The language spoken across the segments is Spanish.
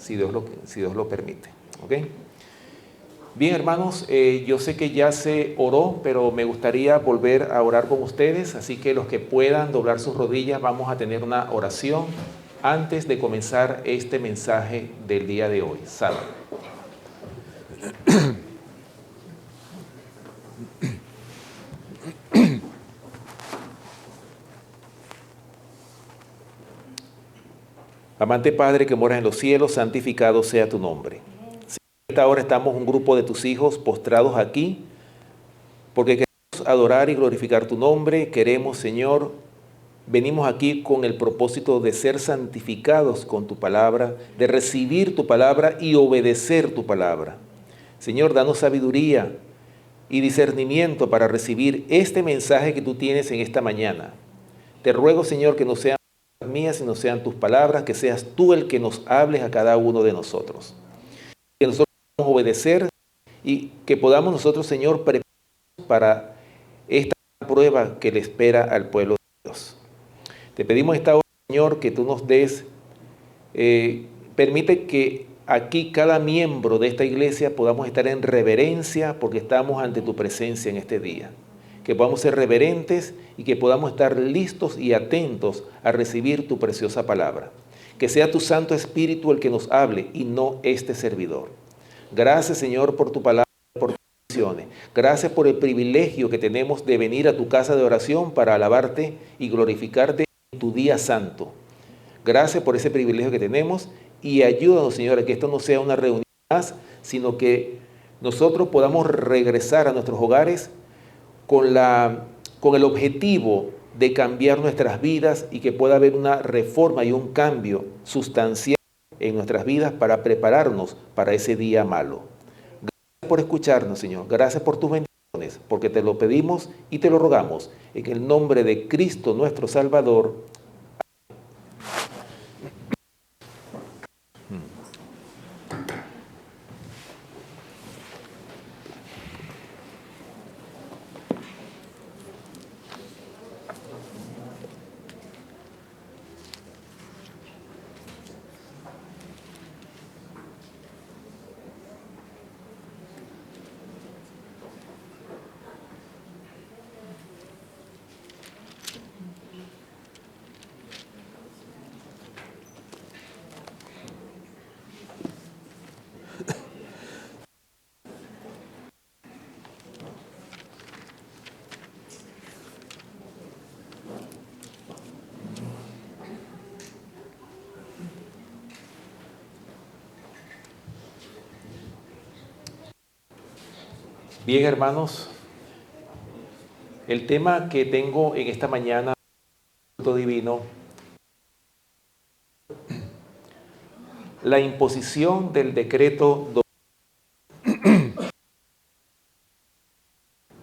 si Dios lo permite. ¿Ok? Bien, hermanos, yo sé que ya se oró, pero me gustaría volver a orar con ustedes, así que los que puedan doblar sus rodillas, vamos a tener una oración antes de comenzar este mensaje del día de hoy, sábado. Amante Padre que moras en los cielos, santificado sea tu nombre. En esta hora estamos un grupo de tus hijos postrados aquí, porque queremos adorar y glorificar tu nombre. Queremos, Señor, venimos aquí con el propósito de ser santificados con tu palabra, de recibir tu palabra y obedecer tu palabra. Señor, danos sabiduría y discernimiento para recibir este mensaje que tú tienes en esta mañana. Te ruego, Señor, que no sean palabras mías, sino sean tus palabras, que seas tú el que nos hables a cada uno de nosotros. Que nosotros podamos obedecer y que podamos nosotros, Señor, prepararnos para esta prueba que le espera al pueblo de Dios. Te pedimos esta hora, Señor, que tú nos des, permite que aquí cada miembro de esta iglesia podamos estar en reverencia porque estamos ante tu presencia en este día. Que podamos ser reverentes y que podamos estar listos y atentos a recibir tu preciosa palabra. Que sea tu Santo Espíritu el que nos hable y no este servidor. Gracias, Señor, por tu palabra, por tus bendiciones. Gracias por el privilegio que tenemos de venir a tu casa de oración para alabarte y glorificarte en tu día santo. Gracias por ese privilegio que tenemos y ayúdanos, Señor, a que esto no sea una reunión más, sino que nosotros podamos regresar a nuestros hogares con el objetivo de cambiar nuestras vidas y que pueda haber una reforma y un cambio sustancial en nuestras vidas para prepararnos para ese día malo. Gracias por escucharnos, Señor. Gracias por tus bendiciones, porque te lo pedimos y te lo rogamos en el nombre de Cristo nuestro Salvador. Bien, hermanos, el tema que tengo en esta mañana, culto divino, la imposición del decreto.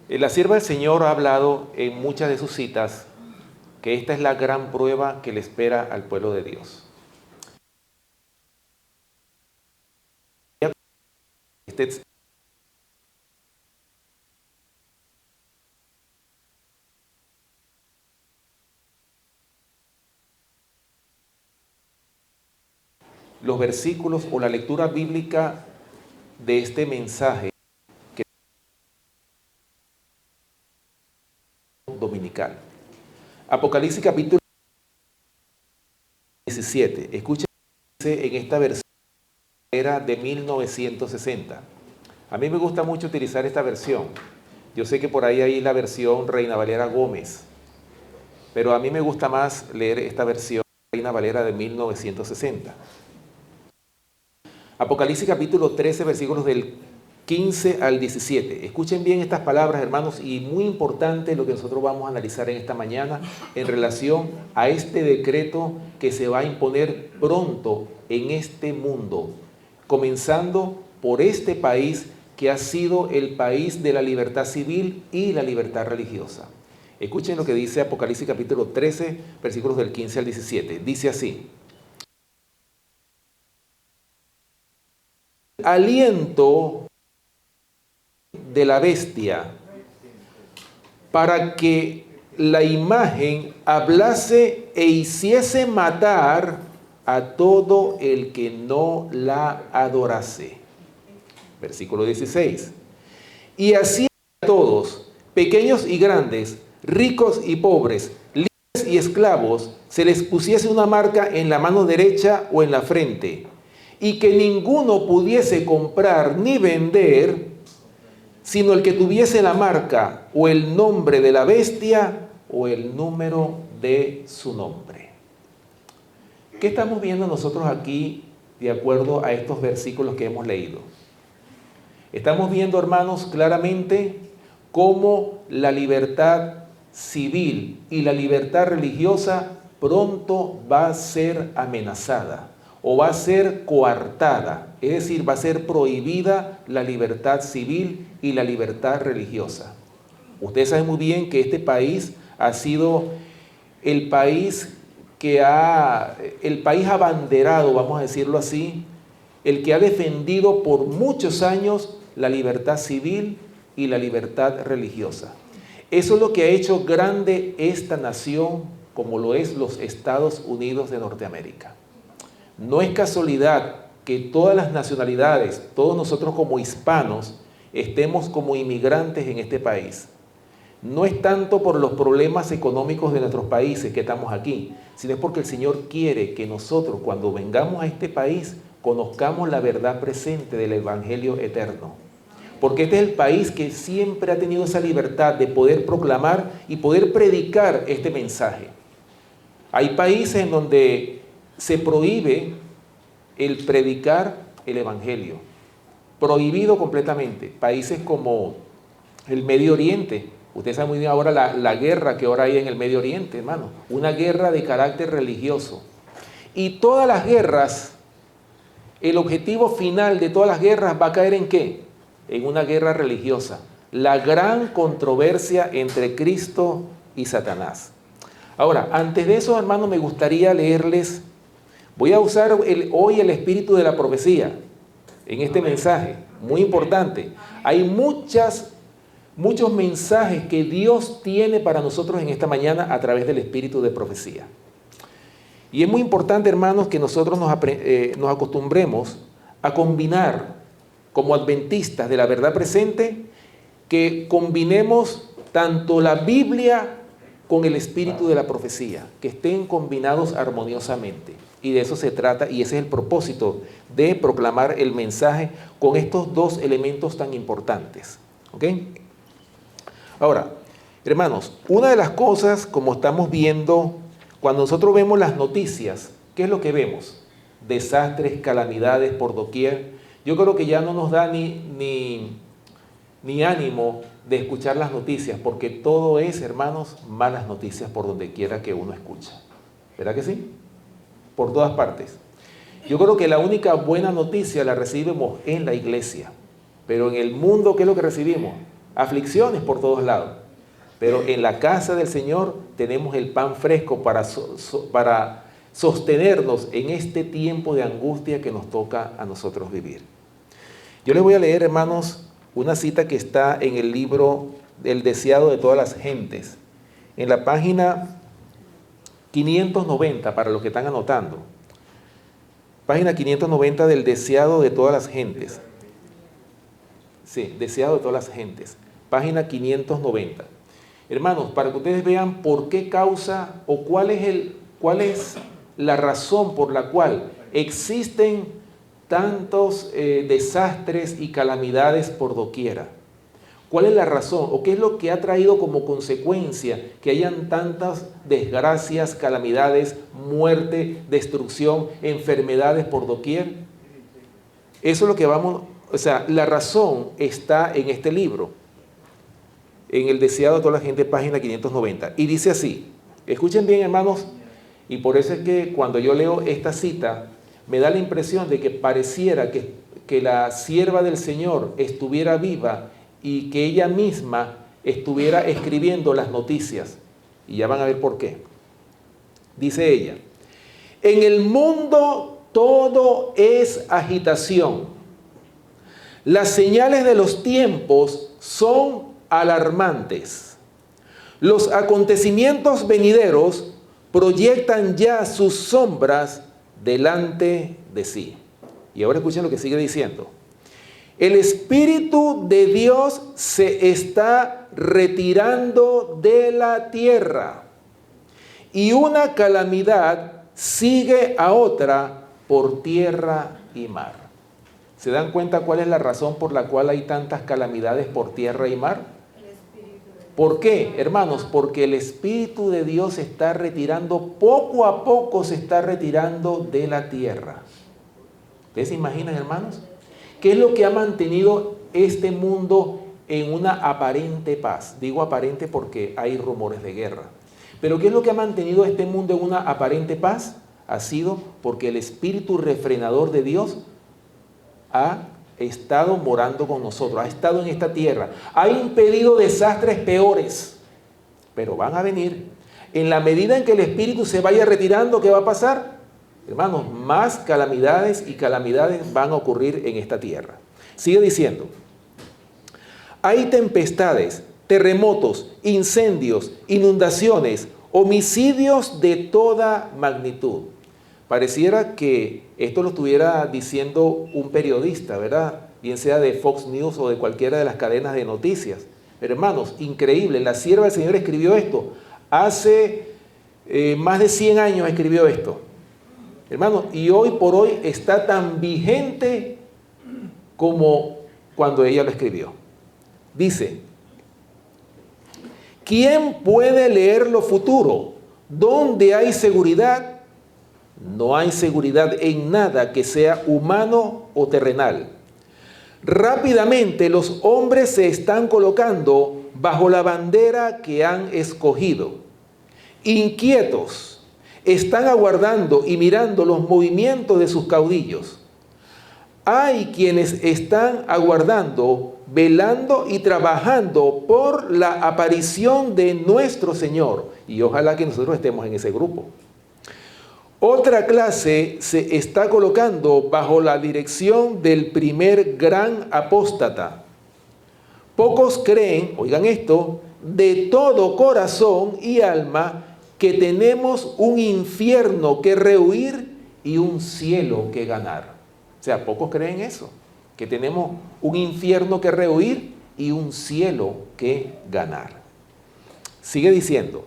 La sierva del Señor ha hablado en muchas de sus citas que esta es la gran prueba que le espera al pueblo de Dios. Los versículos o la lectura bíblica de este mensaje que es dominical. Apocalipsis capítulo 17. Escuchen en esta versión era de 1960. A mí me gusta mucho utilizar esta versión. Yo sé que por ahí hay la versión Reina Valera Gómez, pero a mí me gusta más leer esta versión Reina Valera de 1960. Apocalipsis capítulo 13, versículos del 15 al 17. Escuchen bien estas palabras, hermanos, y muy importante lo que nosotros vamos a analizar en esta mañana en relación a este decreto que se va a imponer pronto en este mundo, comenzando por este país que ha sido el país de la libertad civil y la libertad religiosa. Escuchen lo que dice Apocalipsis capítulo 13, versículos del 15 al 17. Dice así: aliento de la bestia para que la imagen hablase e hiciese matar a todo el que no la adorase. Versículo 16. Y así a todos, pequeños y grandes, ricos y pobres, libres y esclavos, se les pusiese una marca en la mano derecha o en la frente, y que ninguno pudiese comprar ni vender, sino el que tuviese la marca o el nombre de la bestia o el número de su nombre. ¿Qué estamos viendo nosotros aquí de acuerdo a estos versículos que hemos leído? Estamos viendo, hermanos, claramente cómo la libertad civil y la libertad religiosa pronto va a ser amenazada o va a ser coartada, es decir, va a ser prohibida la libertad civil y la libertad religiosa. Ustedes saben muy bien que este país ha sido el país abanderado, vamos a decirlo así, el que ha defendido por muchos años la libertad civil y la libertad religiosa. Eso es lo que ha hecho grande esta nación, como lo es los Estados Unidos de Norteamérica. No es casualidad que todas las nacionalidades, todos nosotros como hispanos, estemos como inmigrantes en este país. No es tanto por los problemas económicos de nuestros países que estamos aquí, sino es porque el Señor quiere que nosotros, cuando vengamos a este país, conozcamos la verdad presente del Evangelio eterno. Porque este es el país que siempre ha tenido esa libertad de poder proclamar y poder predicar este mensaje. Hay países en donde se prohíbe el predicar el Evangelio. Prohibido completamente. Países como el Medio Oriente. Ustedes saben muy bien ahora la guerra que ahora hay en el Medio Oriente, hermano. Una guerra de carácter religioso. Y todas las guerras, el objetivo final de todas las guerras va a caer ¿en qué? En una guerra religiosa. La gran controversia entre Cristo y Satanás. Ahora, antes de eso, hermano, me gustaría leerles, voy a usar hoy el espíritu de la profecía en este mensaje, muy importante. Hay muchos mensajes que Dios tiene para nosotros en esta mañana a través del espíritu de profecía. Y es muy importante, hermanos, que nosotros nos acostumbremos a combinar como adventistas de la verdad presente, que combinemos tanto la Biblia con el espíritu de la profecía, que estén combinados armoniosamente. Y de eso se trata, y ese es el propósito de proclamar el mensaje con estos dos elementos tan importantes. ¿Ok? Ahora, hermanos, una de las cosas, como estamos viendo, cuando nosotros vemos las noticias, ¿qué es lo que vemos? Desastres, calamidades por doquier. Yo creo que ya no nos da ni ánimo de escuchar las noticias, porque todo es, hermanos, malas noticias por donde quiera que uno escucha. ¿Verdad que sí? Por todas partes. Yo creo que la única buena noticia la recibimos en la iglesia, pero en el mundo, ¿qué es lo que recibimos? Aflicciones por todos lados. Pero en la casa del Señor tenemos el pan fresco para sostenernos en este tiempo de angustia que nos toca a nosotros vivir. Yo les voy a leer, hermanos, una cita que está en el libro El deseado de todas las gentes, en la página 590, para los que están anotando. Página 590 del deseado de todas las gentes. Sí, deseado de todas las gentes. Página 590. Hermanos, para que ustedes vean por qué causa o cuál es la razón por la cual existen tantos desastres y calamidades por doquiera. ¿Cuál es la razón o qué es lo que ha traído como consecuencia que hayan tantas desgracias, calamidades, muerte, destrucción, enfermedades por doquier? Eso es lo que la razón está en este libro, en el deseado de toda la gente, página 590. Y dice así, escuchen bien, hermanos, y por eso es que cuando yo leo esta cita, me da la impresión de que pareciera que la sierva del Señor estuviera viva y que ella misma estuviera escribiendo las noticias. Y ya van a ver por qué. Dice ella, en el mundo todo es agitación. Las señales de los tiempos son alarmantes. Los acontecimientos venideros proyectan ya sus sombras delante de sí. Y ahora escuchen lo que sigue diciendo. El Espíritu de Dios se está retirando de la tierra y una calamidad sigue a otra por tierra y mar. ¿Se dan cuenta cuál es la razón por la cual hay tantas calamidades por tierra y mar? ¿Por qué, hermanos? Porque el Espíritu de Dios se está retirando, poco a poco se está retirando de la tierra. ¿Ustedes se imaginan, hermanos? ¿Qué es lo que ha mantenido este mundo en una aparente paz? Digo aparente porque hay rumores de guerra. Pero ¿qué es lo que ha mantenido este mundo en una aparente paz? Ha sido porque el Espíritu refrenador de Dios ha estado morando con nosotros, ha estado en esta tierra, ha impedido desastres peores, pero van a venir. En la medida en que el Espíritu se vaya retirando, ¿qué va a pasar? Hermanos, más calamidades y calamidades van a ocurrir en esta tierra. Sigue diciendo, hay tempestades, terremotos, incendios, inundaciones, homicidios de toda magnitud. Pareciera que esto lo estuviera diciendo un periodista, ¿verdad? Bien sea de Fox News o de cualquiera de las cadenas de noticias. Pero hermanos, increíble, la sierva del Señor escribió esto. Hace más de 100 años escribió esto. Hermanos, y hoy por hoy está tan vigente como cuando ella lo escribió. Dice, ¿quién puede leer lo futuro? ¿Dónde hay seguridad? No hay seguridad en nada que sea humano o terrenal. Rápidamente los hombres se están colocando bajo la bandera que han escogido. Inquietos, están aguardando y mirando los movimientos de sus caudillos. Hay quienes están aguardando, velando y trabajando por la aparición de nuestro Señor. Y ojalá que nosotros estemos en ese grupo. Otra clase se está colocando bajo la dirección del primer gran apóstata. Pocos creen, oigan esto, de todo corazón y alma que tenemos un infierno que rehuir y un cielo que ganar. O sea, pocos creen eso, que tenemos un infierno que rehuir y un cielo que ganar. Sigue diciendo,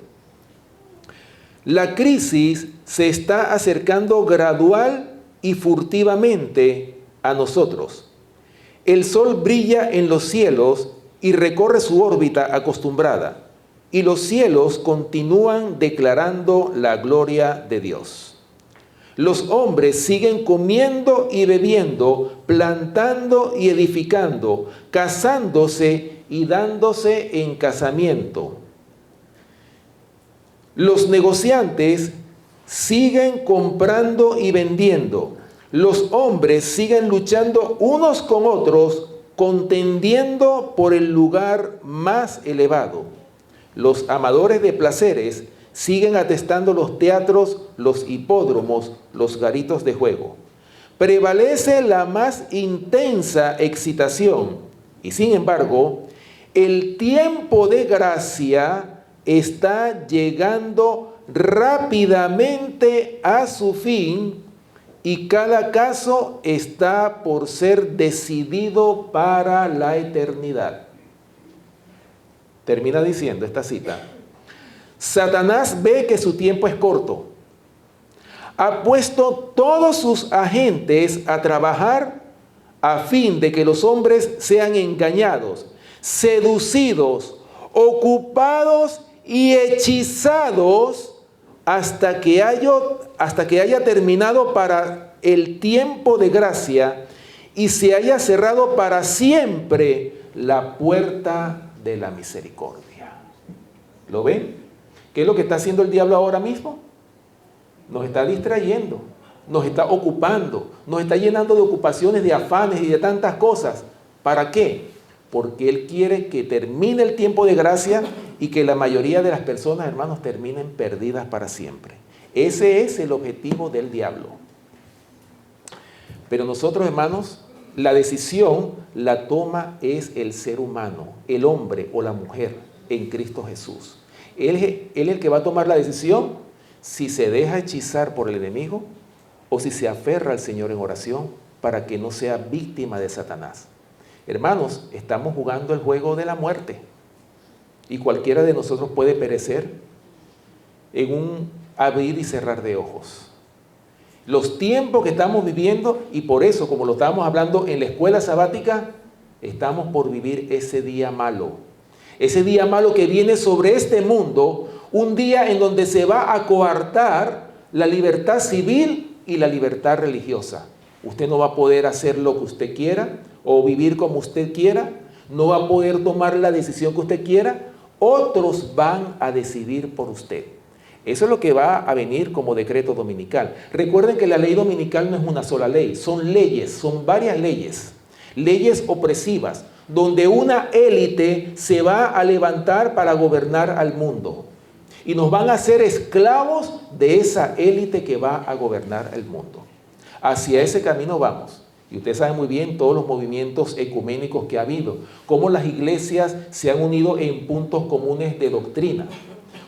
la crisis se está acercando gradual y furtivamente a nosotros. El sol brilla en los cielos y recorre su órbita acostumbrada, y los cielos continúan declarando la gloria de Dios. Los hombres siguen comiendo y bebiendo, plantando y edificando, casándose y dándose en casamiento. Los negociantes siguen comprando y vendiendo. Los hombres siguen luchando unos con otros, contendiendo por el lugar más elevado. Los amadores de placeres siguen atestando los teatros, los hipódromos, los garitos de juego. Prevalece la más intensa excitación y, sin embargo, el tiempo de gracia está llegando rápidamente a su fin y cada caso está por ser decidido para la eternidad. Termina diciendo esta cita, Satanás ve que su tiempo es corto. Ha puesto todos sus agentes a trabajar a fin de que los hombres sean engañados, seducidos, ocupados y hechizados hasta que haya terminado para el tiempo de gracia y se haya cerrado para siempre la puerta de la misericordia. ¿Lo ven? ¿Qué es lo que está haciendo el diablo ahora mismo? Nos está distrayendo, nos está ocupando, nos está llenando de ocupaciones, de afanes y de tantas cosas. ¿Para qué? Porque él quiere que termine el tiempo de gracia y que la mayoría de las personas, hermanos, terminen perdidas para siempre. Ese es el objetivo del diablo. Pero nosotros, hermanos, la decisión la toma es el ser humano, el hombre o la mujer en Cristo Jesús. Él es el que va a tomar la decisión si se deja hechizar por el enemigo o si se aferra al Señor en oración para que no sea víctima de Satanás. Hermanos, estamos jugando el juego de la muerte y cualquiera de nosotros puede perecer en un abrir y cerrar de ojos. Los tiempos que estamos viviendo, y por eso, como lo estábamos hablando en la escuela sabática, estamos por vivir ese día malo. Ese día malo que viene sobre este mundo, un día en donde se va a coartar la libertad civil y la libertad religiosa. Usted no va a poder hacer lo que usted quiera o vivir como usted quiera, no va a poder tomar la decisión que usted quiera, otros van a decidir por usted. Eso es lo que va a venir como decreto dominical. Recuerden que la ley dominical no es una sola ley, son leyes, son varias leyes. Leyes opresivas, donde una élite se va a levantar para gobernar al mundo. Y nos van a hacer esclavos de esa élite que va a gobernar el mundo. Hacia ese camino vamos. Y ustedes saben muy bien todos los movimientos ecuménicos que ha habido, cómo las iglesias se han unido en puntos comunes de doctrina.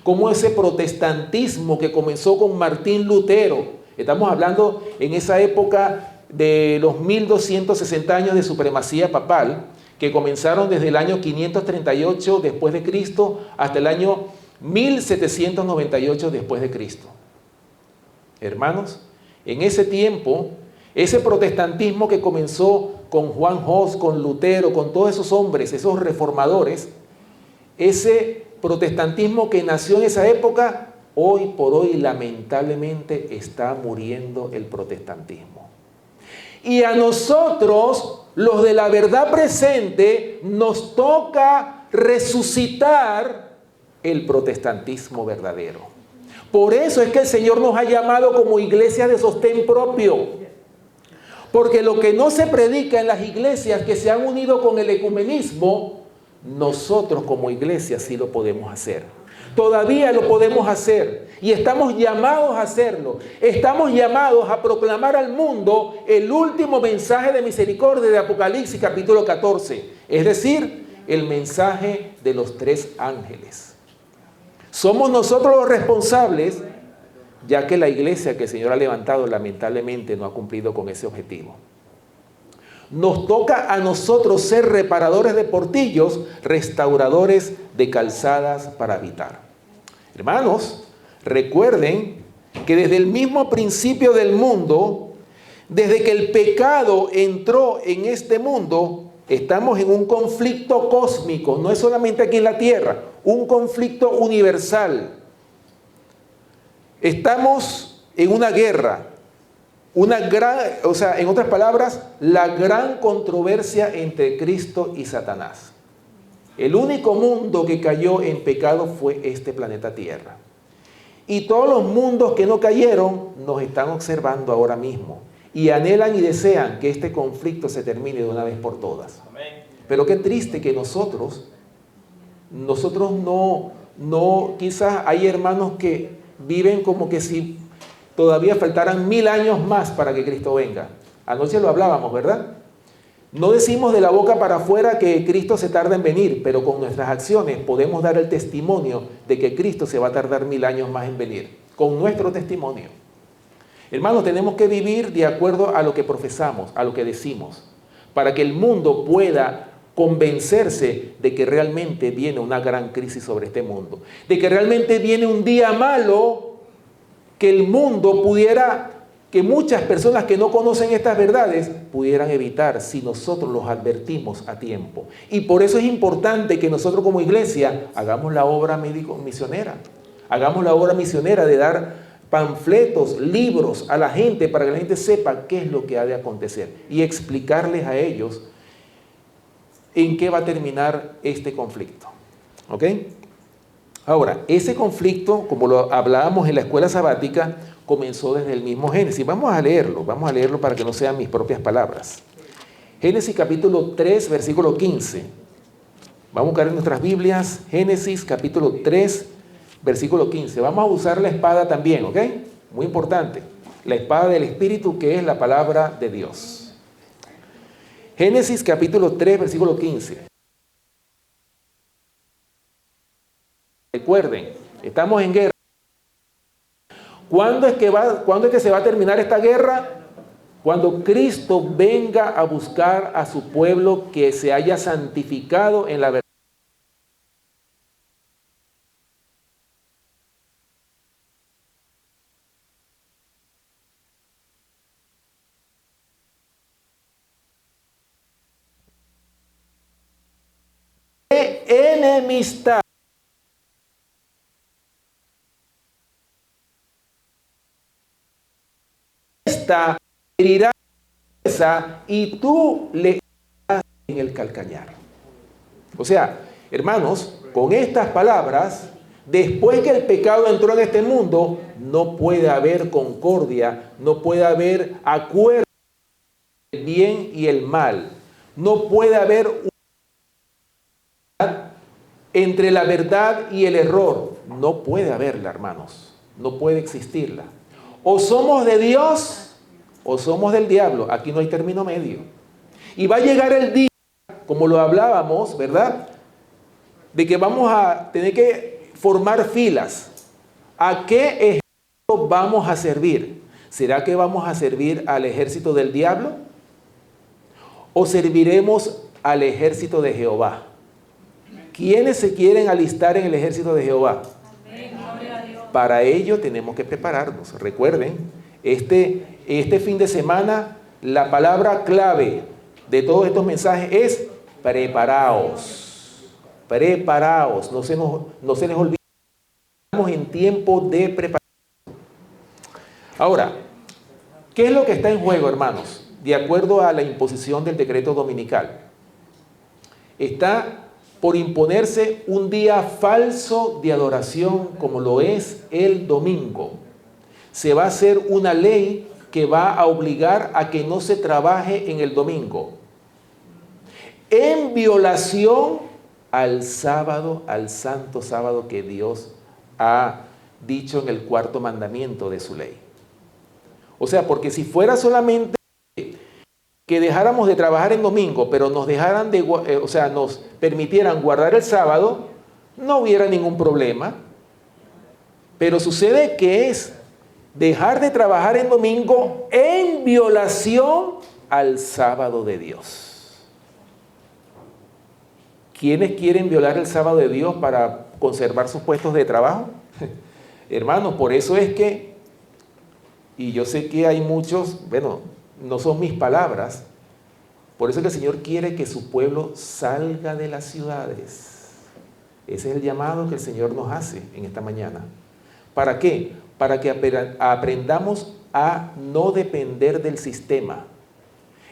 Cómo ese protestantismo que comenzó con Martín Lutero, estamos hablando en esa época de los 1260 años de supremacía papal, que comenzaron desde el año 538 después de Cristo hasta el año 1798 después de Cristo. Hermanos, en ese tiempo, ese protestantismo que comenzó con Juan Hus, con Lutero, con todos esos hombres, esos reformadores, ese protestantismo que nació en esa época, hoy por hoy lamentablemente está muriendo el protestantismo. Y a nosotros, los de la verdad presente, nos toca resucitar el protestantismo verdadero. Por eso es que el Señor nos ha llamado como iglesia de sostén propio. Porque lo que no se predica en las iglesias que se han unido con el ecumenismo, nosotros como iglesia sí lo podemos hacer. Todavía lo podemos hacer y estamos llamados a hacerlo. Estamos llamados a proclamar al mundo el último mensaje de misericordia de Apocalipsis capítulo 14. Es decir, el mensaje de los 3 ángeles. Somos nosotros los responsables, ya que la iglesia que el Señor ha levantado lamentablemente no ha cumplido con ese objetivo. Nos toca a nosotros ser reparadores de portillos, restauradores de calzadas para habitar. Hermanos, recuerden que desde el mismo principio del mundo, desde que el pecado entró en este mundo, estamos en un conflicto cósmico, no es solamente aquí en la tierra, un conflicto universal. Estamos en una guerra. En otras palabras, la gran controversia entre Cristo y Satanás. El único mundo que cayó en pecado fue este planeta Tierra. Y todos los mundos que no cayeron nos están observando ahora mismo. Y anhelan y desean que este conflicto se termine de una vez por todas. Amén. Pero qué triste que nosotros no, quizás hay hermanos que viven como que si todavía faltaran 1000 años más para que Cristo venga. Anoche lo hablábamos, ¿verdad? No decimos de la boca para afuera que Cristo se tarda en venir, pero con nuestras acciones podemos dar el testimonio de que Cristo se va a tardar 1000 años más en venir. Con nuestro testimonio. Hermanos, tenemos que vivir de acuerdo a lo que profesamos, a lo que decimos, para que el mundo pueda convencerse de que realmente viene una gran crisis sobre este mundo, de que realmente viene un día malo, que el mundo que muchas personas que no conocen estas verdades pudieran evitar si nosotros los advertimos a tiempo. Y por eso es importante que nosotros como iglesia hagamos la obra misionera. Hagamos la obra misionera de dar panfletos, libros a la gente para que la gente sepa qué es lo que ha de acontecer y explicarles a ellos en qué va a terminar este conflicto. ¿Ok? Ahora, ese conflicto, como lo hablábamos en la escuela sabática, comenzó desde el mismo Génesis. Vamos a leerlo para que no sean mis propias palabras. Génesis capítulo 3, versículo 15. Vamos a buscar en nuestras Biblias, Génesis capítulo 3, versículo 15. Vamos a usar la espada también, ¿ok? Muy importante. La espada del Espíritu, que es la palabra de Dios. Génesis capítulo 3, versículo 15. Recuerden, estamos en guerra. ¿Cuándo es que se va a terminar esta guerra? Cuando Cristo venga a buscar a su pueblo que se haya santificado en la verdad. Enemistad esta herirá y tú le das en el calcañar. O sea, hermanos, con estas palabras, después que el pecado entró en este mundo, no puede haber concordia, no puede haber acuerdo entre el bien y el mal, no puede haber unidad entre la verdad y el error. No puede haberla, hermanos, no puede existirla. O somos de Dios o somos del diablo. Aquí no hay término medio. Y va a llegar el día, como lo hablábamos, ¿verdad?, de que vamos a tener que formar filas. ¿A qué ejército vamos a servir? ¿Será que vamos a servir al ejército del diablo? ¿O serviremos al ejército de Jehová? ¿Quiénes se quieren alistar en el ejército de Jehová? Para ello tenemos que prepararnos. Recuerden, este fin de semana, la palabra clave de todos estos mensajes es preparaos. Preparaos, no se les olvide. Estamos en tiempo de preparación. Ahora, ¿qué es lo que está en juego, hermanos? De acuerdo a la imposición del decreto dominical, está por imponerse un día falso de adoración como lo es el domingo. Se va a hacer una ley que va a obligar a que no se trabaje en el domingo, en violación al sábado, al santo sábado que Dios ha dicho en el cuarto mandamiento de su ley. O sea, porque si fuera solamente que dejáramos de trabajar en domingo, pero nos dejaran nos permitieran guardar el sábado, no hubiera ningún problema. Pero sucede que es dejar de trabajar en domingo en violación al sábado de Dios. ¿Quiénes quieren violar el sábado de Dios para conservar sus puestos de trabajo? Hermanos, por eso es que, y yo sé que hay muchos, bueno, no son mis palabras, por eso es que el Señor quiere que su pueblo salga de las ciudades. Ese es el llamado que el Señor nos hace en esta mañana. ¿Para qué? Para que aprendamos a no depender del sistema.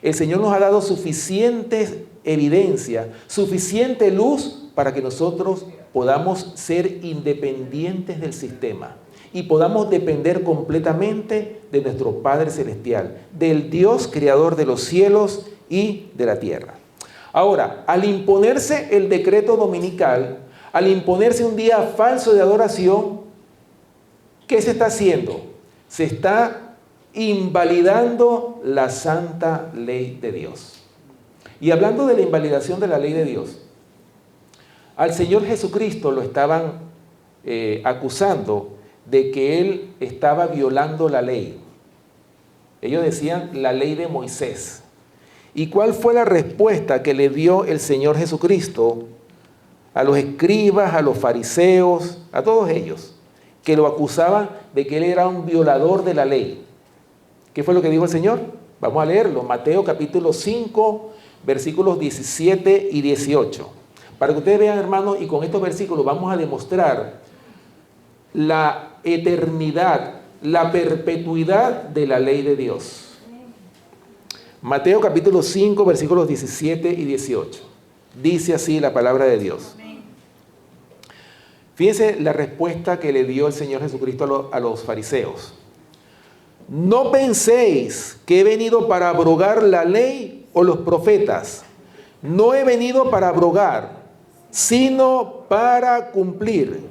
El Señor nos ha dado suficiente evidencia, suficiente luz para que nosotros podamos ser independientes del sistema y podamos depender completamente de nuestro Padre Celestial, del Dios creador de los cielos y de la tierra. Ahora, al imponerse el decreto dominical, al imponerse un día falso de adoración, ¿qué se está haciendo? Se está invalidando la santa ley de Dios. Y hablando de la invalidación de la ley de Dios, al Señor Jesucristo lo estaban acusando de que Él estaba violando la ley. Ellos decían la ley de Moisés. ¿Y cuál fue la respuesta que le dio el Señor Jesucristo a los escribas, a los fariseos, a todos ellos, que lo acusaban de que Él era un violador de la ley? ¿Qué fue lo que dijo el Señor? Vamos a leerlo. Mateo capítulo 5, versículos 17 y 18. Para que ustedes vean, hermanos, y con estos versículos vamos a demostrar la eternidad, la perpetuidad de la ley de Dios. Mateo capítulo 5, versículos 17 y 18. Dice así la palabra de Dios. Fíjense la respuesta que le dio el Señor Jesucristo a los fariseos. No penséis que he venido para abrogar la ley o los profetas. No he venido para abrogar, sino para cumplir.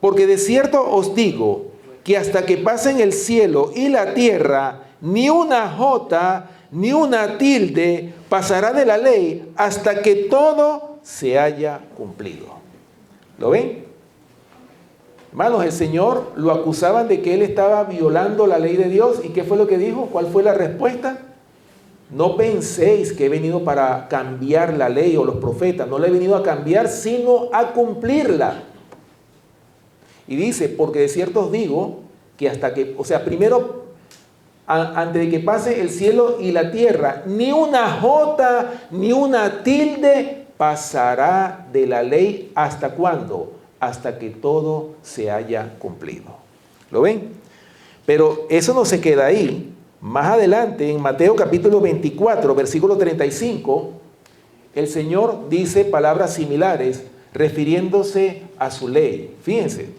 Porque de cierto os digo que hasta que pasen el cielo y la tierra, ni una jota ni una tilde pasará de la ley hasta que todo se haya cumplido. ¿Lo ven? Hermanos, el Señor lo acusaban de que él estaba violando la ley de Dios. ¿Y qué fue lo que dijo? ¿Cuál fue la respuesta? No penséis que he venido para cambiar la ley o los profetas. No la he venido a cambiar, sino a cumplirla. Y dice, porque de cierto os digo que hasta que, o sea, primero, antes de que pase el cielo y la tierra, ni una jota, ni una tilde pasará de la ley. ¿Hasta cuándo? Hasta que todo se haya cumplido. ¿Lo ven? Pero eso no se queda ahí. Más adelante, en Mateo capítulo 24, versículo 35, el Señor dice palabras similares refiriéndose a su ley. Fíjense,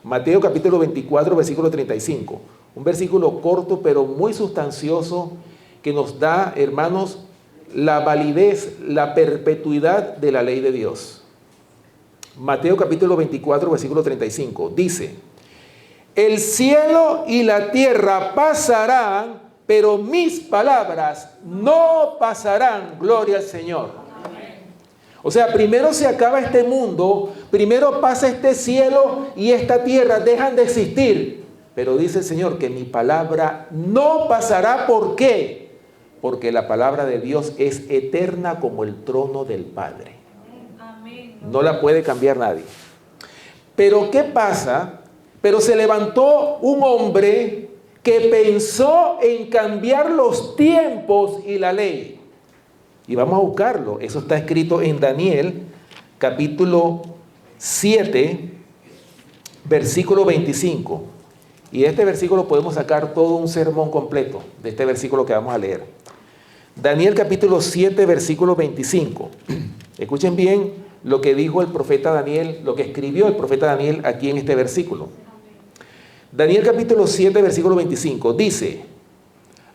Mateo capítulo 24, versículo 35. Un versículo corto pero muy sustancioso que nos da, hermanos, la validez, la perpetuidad de la ley de Dios. Mateo capítulo 24, versículo 35. Dice, el cielo y la tierra pasarán, pero mis palabras no pasarán. Gloria al Señor. O sea, primero se acaba este mundo, primero pasa este cielo y esta tierra dejan de existir. Pero dice el Señor que mi palabra no pasará. ¿Por qué? Porque la palabra de Dios es eterna como el trono del Padre. No la puede cambiar nadie. Pero ¿qué pasa? Pero se levantó un hombre que pensó en cambiar los tiempos y la ley. Y vamos a buscarlo. Eso está escrito en Daniel, capítulo 7, versículo 25. Y de este versículo podemos sacar todo un sermón completo, de este versículo que vamos a leer. Daniel, capítulo 7, versículo 25. Escuchen bien lo que dijo el profeta Daniel, lo que escribió el profeta Daniel aquí en este versículo. Daniel, capítulo 7, versículo 25. Dice,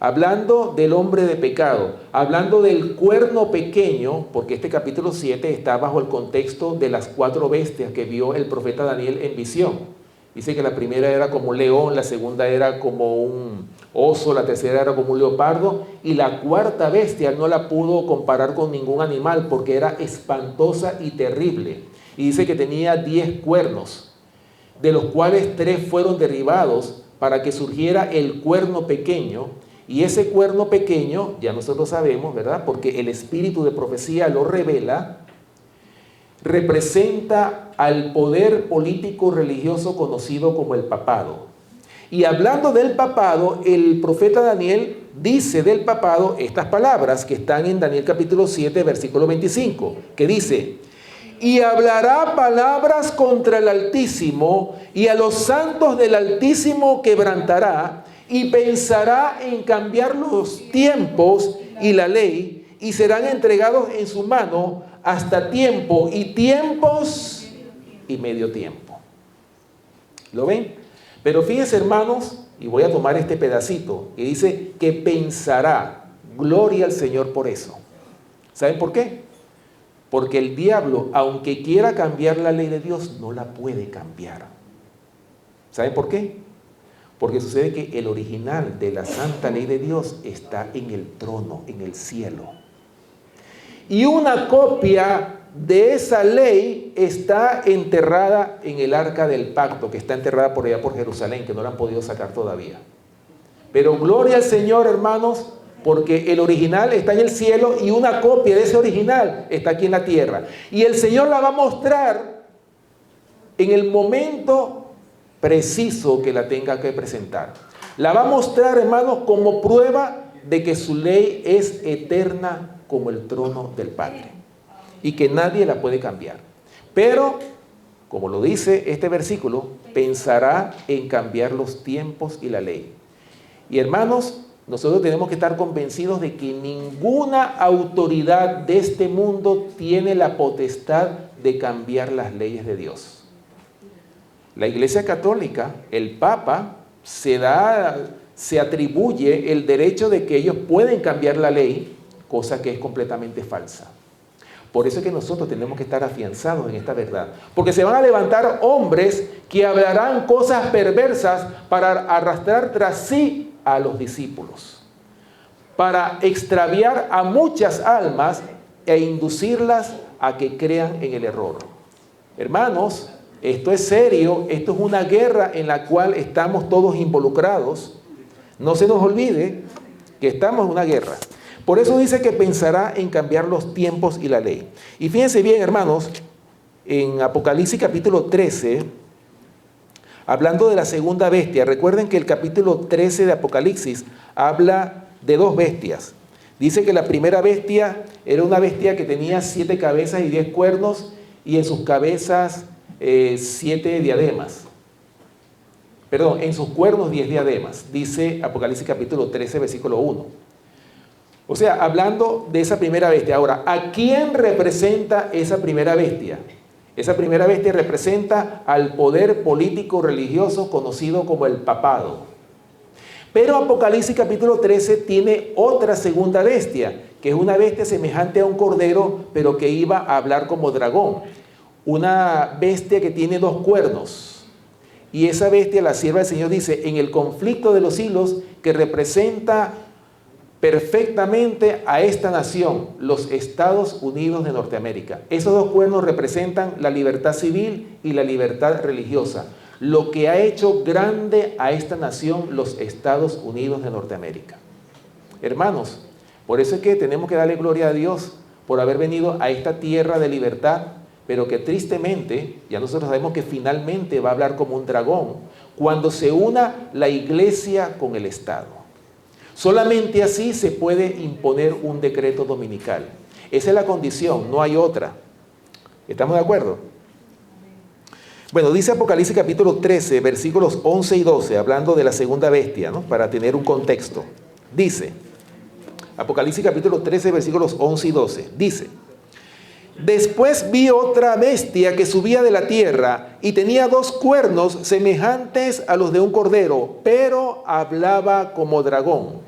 hablando del hombre de pecado, hablando del cuerno pequeño, porque este capítulo 7 está bajo el contexto de las 4 bestias que vio el profeta Daniel en visión. Dice que la primera era como un león, la segunda era como un oso, la tercera era como un leopardo, y la cuarta bestia no la pudo comparar con ningún animal porque era espantosa y terrible. Y dice que tenía 10 cuernos, de los cuales 3 fueron derribados para que surgiera el cuerno pequeño. Y ese cuerno pequeño, ya nosotros sabemos, ¿verdad? Porque el espíritu de profecía lo revela, representa al poder político religioso conocido como el papado. Y hablando del papado, el profeta Daniel dice del papado estas palabras que están en Daniel capítulo 7, versículo 25, que dice, y hablará palabras contra el Altísimo, y a los santos del Altísimo quebrantará, y pensará en cambiar los tiempos y la ley, y serán entregados en su mano hasta tiempo y tiempos y medio tiempo. ¿Lo ven? Pero fíjense, hermanos, y voy a tomar este pedacito, que dice que pensará. Gloria al Señor por eso. ¿Saben por qué? Porque el diablo, aunque quiera cambiar la ley de Dios, no la puede cambiar. ¿Saben por qué? Porque sucede que el original de la santa ley de Dios está en el trono, en el cielo. Y una copia de esa ley está enterrada en el arca del pacto, que está enterrada por allá por Jerusalén, que no la han podido sacar todavía. Pero gloria al Señor, hermanos, porque el original está en el cielo y una copia de ese original está aquí en la tierra. Y el Señor la va a mostrar en el momento preciso que la tenga que presentar. La va a mostrar, hermanos, como prueba de que su ley es eterna como el trono del Padre y que nadie la puede cambiar. Pero, como lo dice este versículo, pensará en cambiar los tiempos y la ley. Y hermanos, nosotros tenemos que estar convencidos de que ninguna autoridad de este mundo tiene la potestad de cambiar las leyes de Dios. La Iglesia Católica, el Papa, se atribuye el derecho de que ellos pueden cambiar la ley, cosa que es completamente falsa. Por eso es que nosotros tenemos que estar afianzados en esta verdad. Porque se van a levantar hombres que hablarán cosas perversas para arrastrar tras sí a los discípulos, para extraviar a muchas almas e inducirlas a que crean en el error. Hermanos, Esto es serio, esto es una guerra en la cual estamos todos involucrados. No se nos olvide que estamos en una guerra. Por eso dice que pensará en cambiar los tiempos y la ley. Y fíjense bien, hermanos, en Apocalipsis capítulo 13, hablando de la segunda bestia, recuerden que el capítulo 13 de Apocalipsis habla de dos bestias. Dice que la primera bestia era una bestia que tenía 7 cabezas y 10 cuernos, y en sus cabezas 7 diademas. Perdón, en sus cuernos 10 diademas, dice Apocalipsis capítulo 13, versículo 1. O sea, hablando de esa primera bestia. Ahora, ¿a quién representa esa primera bestia? Esa primera bestia representa al poder político religioso conocido como el papado. Pero Apocalipsis capítulo 13 tiene otra segunda bestia, que es una bestia semejante a un cordero, pero que iba a hablar como dragón. Una bestia que tiene 2 cuernos. Y esa bestia, la sierva del Señor, dice, en el conflicto de los siglos, que representa perfectamente a esta nación, los Estados Unidos de Norteamérica. Esos 2 cuernos representan la libertad civil y la libertad religiosa, lo que ha hecho grande a esta nación, los Estados Unidos de Norteamérica. Hermanos, por eso es que tenemos que darle gloria a Dios por haber venido a esta tierra de libertad, pero que tristemente, ya nosotros sabemos que finalmente va a hablar como un dragón, cuando se una la iglesia con el Estado. Solamente así se puede imponer un decreto dominical. Esa es la condición, no hay otra. ¿Estamos de acuerdo? Bueno, dice Apocalipsis capítulo 13, versículos 11 y 12, hablando de la segunda bestia, ¿no? Para tener un contexto. Dice, Apocalipsis capítulo 13, versículos 11 y 12, dice: después vi otra bestia que subía de la tierra y tenía 2 cuernos semejantes a los de un cordero, pero hablaba como dragón.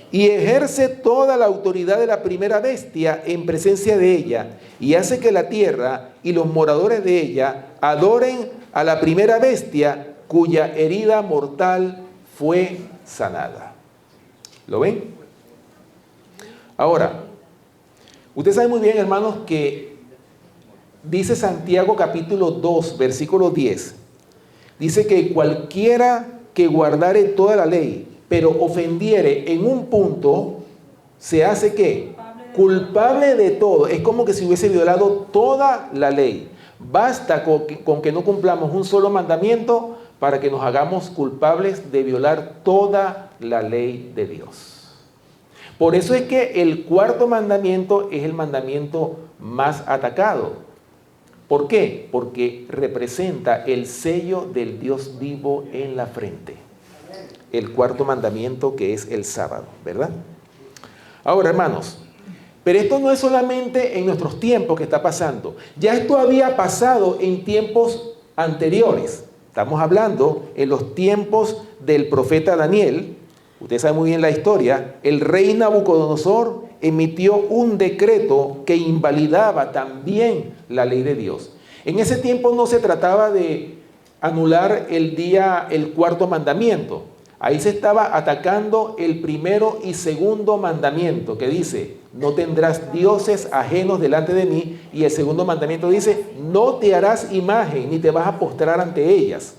Y ejerce toda la autoridad de la primera bestia en presencia de ella, y hace que la tierra y los moradores de ella adoren a la primera bestia, cuya herida mortal fue sanada. ¿Lo ven? Ahora, usted sabe muy bien, hermanos, que dice Santiago capítulo 2, versículo 10. Dice que cualquiera que guardare toda la ley, pero ofendiere en un punto, se hace ¿qué? Culpable de todo. Es como que si hubiese violado toda la ley. Basta con que no cumplamos un solo mandamiento para que nos hagamos culpables de violar toda la ley de Dios. Por eso es que el 4.º mandamiento es el mandamiento más atacado. ¿Por qué? Porque representa el sello del Dios vivo en la frente. El 4.º mandamiento, que es el sábado, ¿verdad? Ahora, hermanos, pero esto no es solamente en nuestros tiempos que está pasando. Ya esto había pasado en tiempos anteriores. Estamos hablando en los tiempos del profeta Daniel. Usted sabe muy bien la historia. El rey Nabucodonosor emitió un decreto que invalidaba también la ley de Dios. En ese tiempo no se trataba de anular el 4.º mandamiento. Ahí se estaba atacando el 1.º y 2.º mandamiento, que dice: no tendrás dioses ajenos delante de mí. Y el 2.º mandamiento dice: no te harás imagen, ni te vas a postrar ante ellas.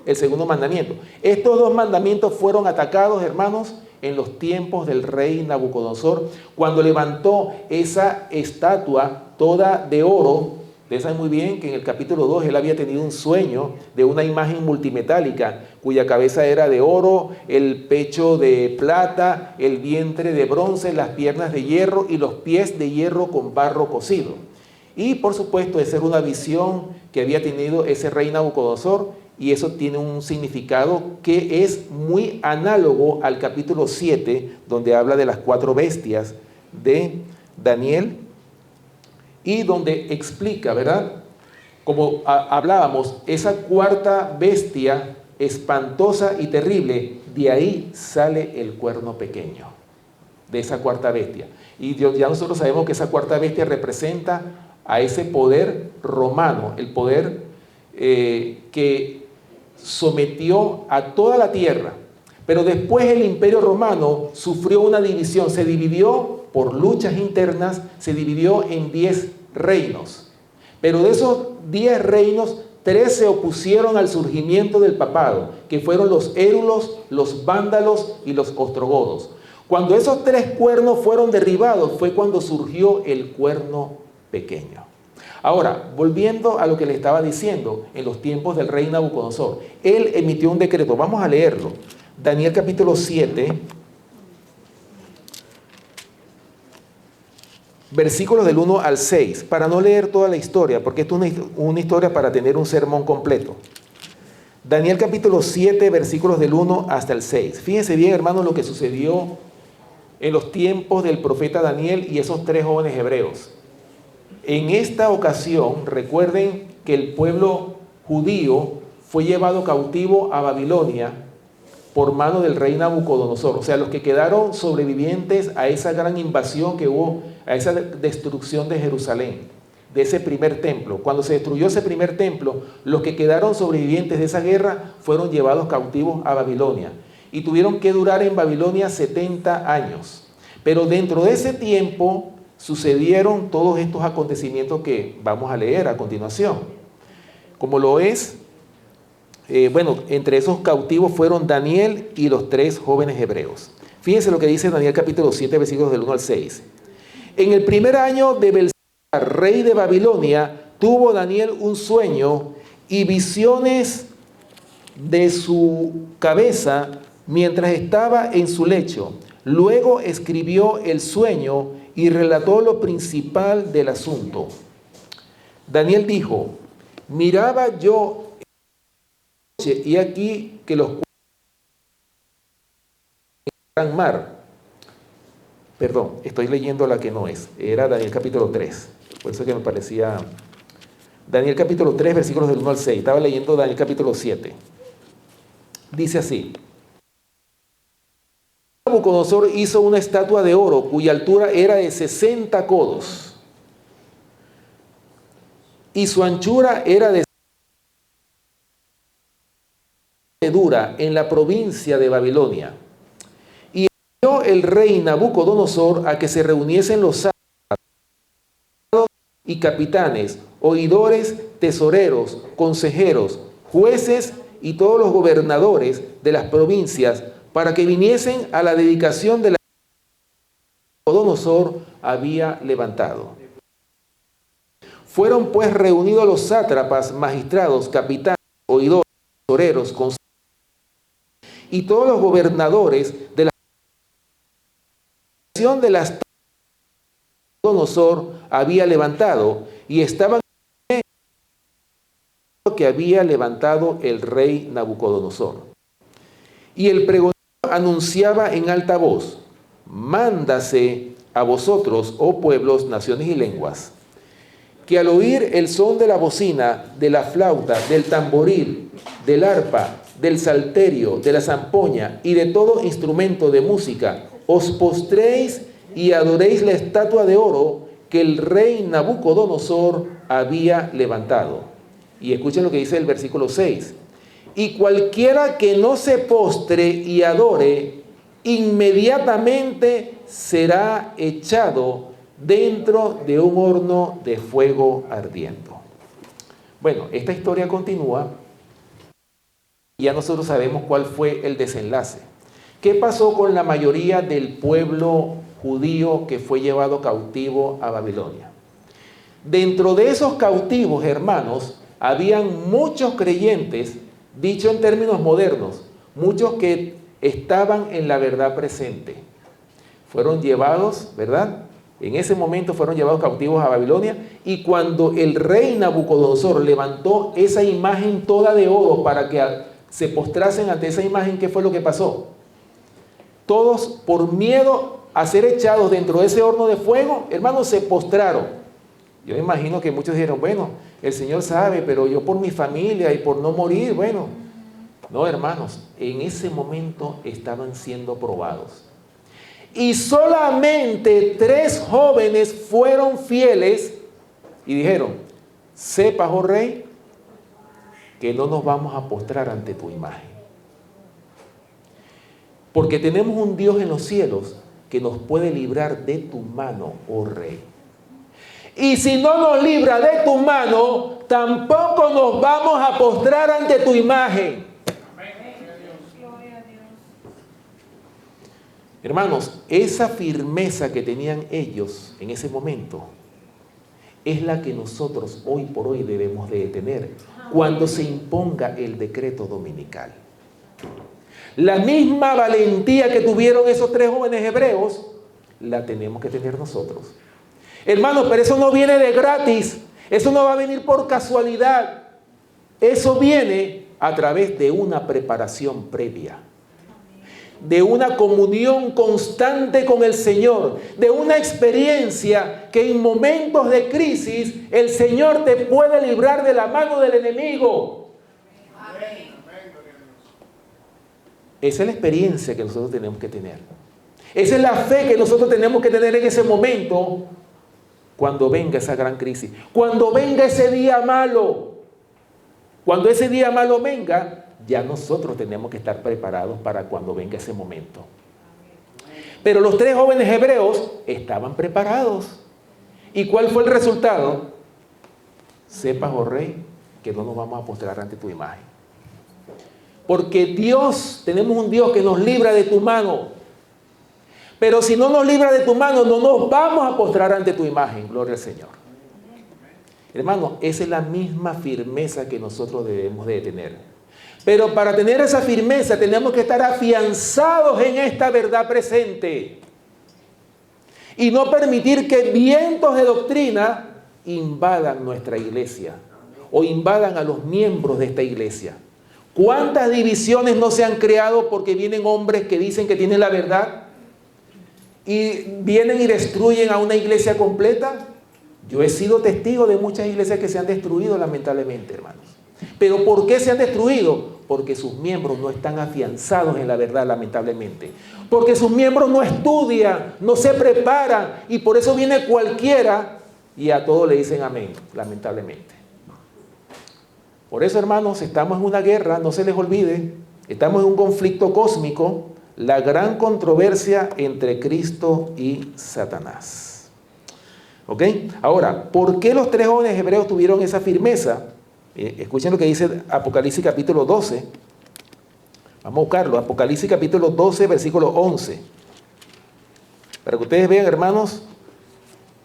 El 2.º mandamiento. Estos 2 mandamientos fueron atacados, hermanos, en los tiempos del rey Nabucodonosor, cuando levantó esa estatua toda de oro. Ustedes saben muy bien que en el capítulo 2 él había tenido un sueño de una imagen multimetálica, cuya cabeza era de oro, el pecho de plata, el vientre de bronce, las piernas de hierro y los pies de hierro con barro cocido. Y por supuesto, esa era una visión que había tenido ese rey Nabucodonosor, y eso tiene un significado que es muy análogo al capítulo 7, donde habla de las 4 bestias de Daniel, y donde explica, ¿verdad? Como hablábamos, esa 4.ª bestia espantosa y terrible, de ahí sale el cuerno pequeño, de esa 4.ª bestia. Y ya nosotros sabemos que esa 4.ª bestia representa a ese poder romano, el poder que sometió a toda la tierra. Pero después el Imperio Romano sufrió una división, se dividió por luchas internas, se dividió en 10 reinos. Pero de esos 10 reinos, 3 se opusieron al surgimiento del papado, que fueron los érulos, los vándalos y los ostrogodos. Cuando esos 3 cuernos fueron derribados, fue cuando surgió el cuerno pequeño. Ahora, volviendo a lo que le estaba diciendo, en los tiempos del rey Nabucodonosor, él emitió un decreto. Vamos a leerlo. Daniel capítulo 7, versículos del 1 al 6, para no leer toda la historia, porque esto es una historia para tener un sermón completo. Daniel capítulo 7, versículos del 1 hasta el 6. Fíjense bien, hermanos, lo que sucedió en los tiempos del profeta Daniel y esos 3 jóvenes hebreos. En esta ocasión, recuerden que el pueblo judío fue llevado cautivo a Babilonia por mano del rey Nabucodonosor. O sea, los que quedaron sobrevivientes a esa gran invasión que hubo, a esa destrucción de Jerusalén, de ese primer templo. Cuando se destruyó ese primer templo, los que quedaron sobrevivientes de esa guerra fueron llevados cautivos a Babilonia. Y tuvieron que durar en Babilonia 70 años. Pero dentro de ese tiempo sucedieron todos estos acontecimientos que vamos a leer a continuación. Como lo es, entre esos cautivos fueron Daniel y los 3 jóvenes hebreos. Fíjense lo que dice Daniel capítulo 7, versículos del 1 al 6. En el primer año de Belsasar, rey de Babilonia, tuvo Daniel un sueño y visiones de su cabeza mientras estaba en su lecho. Luego escribió el sueño y relató lo principal del asunto. Daniel dijo: miraba yo y aquí que los gran mar. Perdón, estoy leyendo la que no es. Era Daniel capítulo 3. Por eso que me parecía... Daniel capítulo 3, versículos del 1 al 6. Estaba leyendo Daniel capítulo 7. Dice así: Nabucodonosor hizo una estatua de oro cuya altura era de 60 codos y su anchura era de dura en la provincia de Babilonia. Y envió el rey Nabucodonosor a que se reuniesen los sátrapas y capitanes, oidores, tesoreros, consejeros, jueces y todos los gobernadores de las provincias para que viniesen a la dedicación de la que Nabucodonosor había levantado. Fueron pues reunidos los sátrapas, magistrados, capitanes, oidores, tesoreros, consejeros y todos los gobernadores de la dedicación de las que Nabucodonosor había levantado, y estaban que había levantado el rey Nabucodonosor. Y el pregonero anunciaba en alta voz: mándase a vosotros, oh pueblos, naciones y lenguas, que al oír el son de la bocina, de la flauta, del tamboril, del arpa, del salterio, de la zampoña y de todo instrumento de música, os postréis y adoréis la estatua de oro que el rey Nabucodonosor había levantado. Y escuchen lo que dice el versículo 6. Y cualquiera que no se postre y adore, inmediatamente será echado dentro de un horno de fuego ardiendo. Bueno, esta historia continúa. Ya nosotros sabemos cuál fue el desenlace. ¿Qué pasó con la mayoría del pueblo judío que fue llevado cautivo a Babilonia? Dentro de esos cautivos, hermanos, habían muchos creyentes, dicho en términos modernos, muchos que estaban en la verdad presente. Fueron llevados, ¿verdad? En ese momento fueron llevados cautivos a Babilonia, y cuando el rey Nabucodonosor levantó esa imagen toda de oro para que se postrasen ante esa imagen, ¿qué fue lo que pasó? Todos, por miedo a ser echados dentro de ese horno de fuego, hermanos, se postraron. Yo imagino que muchos dijeron: bueno, el Señor sabe, pero yo por mi familia y por no morir, bueno. No, hermanos, en ese momento estaban siendo probados. Y solamente 3 jóvenes fueron fieles y dijeron: sepas, oh rey, que no nos vamos a postrar ante tu imagen. Porque tenemos un Dios en los cielos que nos puede librar de tu mano, oh rey. Y si no nos libra de tu mano, tampoco nos vamos a postrar ante tu imagen. Hermanos, esa firmeza que tenían ellos en ese momento es la que nosotros hoy por hoy debemos de tener cuando se imponga el decreto dominical. La misma valentía que tuvieron esos 3 jóvenes hebreos, la tenemos que tener nosotros. Hermanos, pero eso no viene de gratis, eso no va a venir por casualidad. Eso viene a través de una preparación previa, de una comunión constante con el Señor, de una experiencia que en momentos de crisis el Señor te puede librar de la mano del enemigo. Amén. Esa es la experiencia que nosotros tenemos que tener. Esa es la fe que nosotros tenemos que tener en ese momento cuando venga esa gran crisis, cuando venga ese día malo. Cuando ese día malo venga, ya nosotros tenemos que estar preparados para cuando venga ese momento. Pero los 3 jóvenes hebreos estaban preparados. ¿Y cuál fue el resultado? Sepas, oh rey, que no nos vamos a postrar ante tu imagen. Porque Dios, tenemos un Dios que nos libra de tu mano. Pero si no nos libra de tu mano, no nos vamos a postrar ante tu imagen. Gloria al Señor. Hermano, esa es la misma firmeza que nosotros debemos de tener. Pero para tener esa firmeza tenemos que estar afianzados en esta verdad presente. Y no permitir que vientos de doctrina invadan nuestra iglesia o invadan a los miembros de esta iglesia. ¿Cuántas divisiones no se han creado porque vienen hombres que dicen que tienen la verdad y vienen y destruyen a una iglesia completa? Yo he sido testigo de muchas iglesias que se han destruido, lamentablemente, hermanos. ¿Pero por qué se han destruido? Porque sus miembros no están afianzados en la verdad, lamentablemente. Porque sus miembros no estudian, no se preparan, y por eso viene cualquiera y a todos le dicen amén, lamentablemente. Por eso, hermanos, estamos en una guerra, no se les olvide, estamos en un conflicto cósmico, la gran controversia entre Cristo y Satanás. ¿Ok? Ahora, ¿por qué los 3 jóvenes hebreos tuvieron esa firmeza? Escuchen lo que dice Apocalipsis capítulo 12. Vamos a buscarlo. Apocalipsis capítulo 12, versículo 11. Para que ustedes vean, hermanos,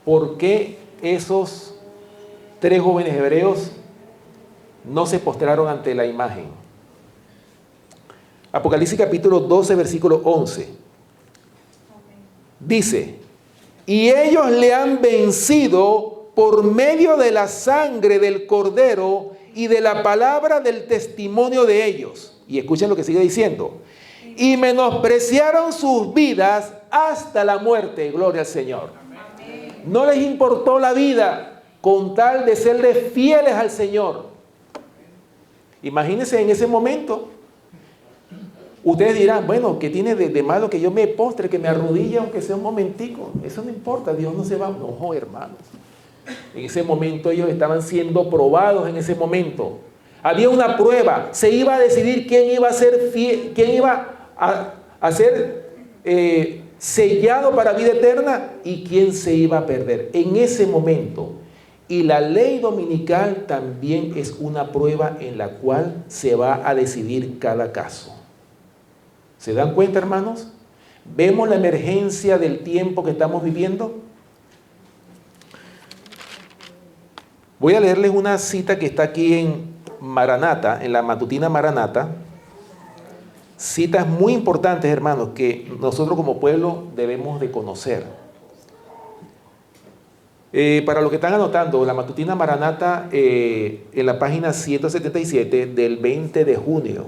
por qué esos 3 jóvenes hebreos no se postraron ante la imagen. Apocalipsis capítulo 12, versículo 11. Dice: y ellos le han vencido por medio de la sangre del Cordero y de la palabra del testimonio de ellos. Y escuchen lo que sigue diciendo. Y menospreciaron sus vidas hasta la muerte. Gloria al Señor. Amén. No les importó la vida con tal de serles fieles al Señor. Imagínense en ese momento. Ustedes dirán, bueno, ¿qué tiene de malo que yo me postre, que me arrodille aunque sea un momentico? Eso no importa, Dios no se va. No, hermanos. En ese momento ellos estaban siendo probados en ese momento. Había una prueba. Se iba a decidir quién iba a ser fiel, quién iba a ser sellado para vida eterna y quién se iba a perder. En ese momento. Y la ley dominical también es una prueba en la cual se va a decidir cada caso. ¿Se dan cuenta, hermanos? ¿Vemos la emergencia del tiempo que estamos viviendo? Voy a leerles una cita que está aquí en Maranata, en la matutina Maranata. Citas muy importantes, hermanos, que nosotros como pueblo debemos de conocer. Para los que están anotando, la matutina Maranata en la página 177 del 20 de junio,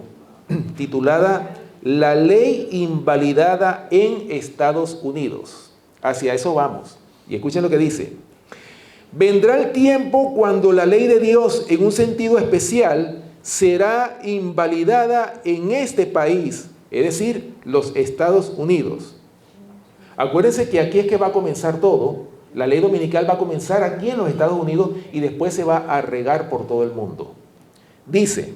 titulada La ley invalidada en Estados Unidos. Hacia eso vamos. Y escuchen lo que dice. Vendrá el tiempo cuando la ley de Dios, en un sentido especial, será invalidada en este país, es decir, los Estados Unidos. Acuérdense que aquí es que va a comenzar todo. La ley dominical va a comenzar aquí en los Estados Unidos y después se va a regar por todo el mundo. Dice: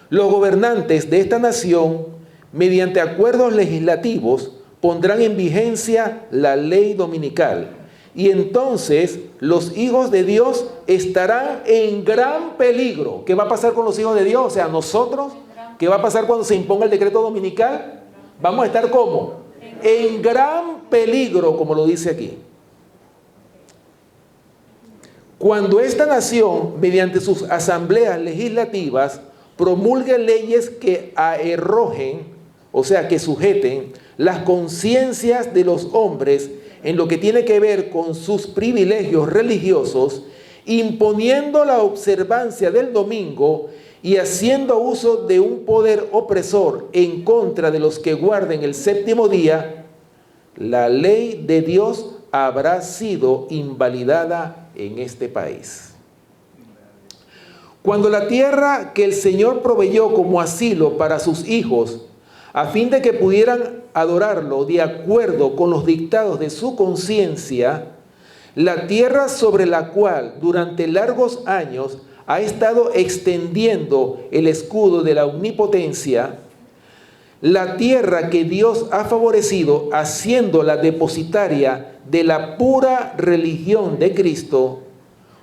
los gobernantes de esta nación, mediante acuerdos legislativos, pondrán en vigencia la ley dominical, Y entonces los hijos de Dios estarán en gran peligro. ¿Qué va a pasar con los hijos de Dios? O sea, nosotros, ¿qué va a pasar cuando se imponga el decreto dominical? Vamos a estar ¿cómo? En gran peligro, como lo dice aquí. Cuando esta nación, mediante sus asambleas legislativas, promulgue leyes que arrojen, o sea, que sujeten las conciencias de los hombres en lo que tiene que ver con sus privilegios religiosos, imponiendo la observancia del domingo y haciendo uso de un poder opresor en contra de los que guarden el séptimo día, la ley de Dios habrá sido invalidada en este país. Cuando la tierra que el Señor proveyó como asilo para sus hijos, a fin de que pudieran adorarlo de acuerdo con los dictados de su conciencia, la tierra sobre la cual durante largos años ha estado extendiendo el escudo de la omnipotencia, la tierra que Dios ha favorecido haciéndola depositaria de la pura religión de Cristo,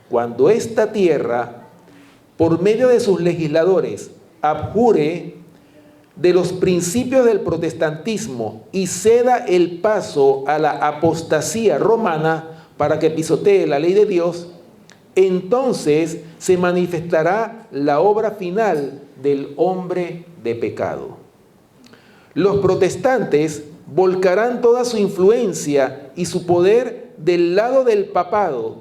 cuando esta tierra, por medio de sus legisladores, abjure de los principios del protestantismo y ceda el paso a la apostasía romana para que pisotee la ley de Dios, entonces se manifestará la obra final del hombre de pecado. Los protestantes volcarán toda su influencia y su poder del lado del papado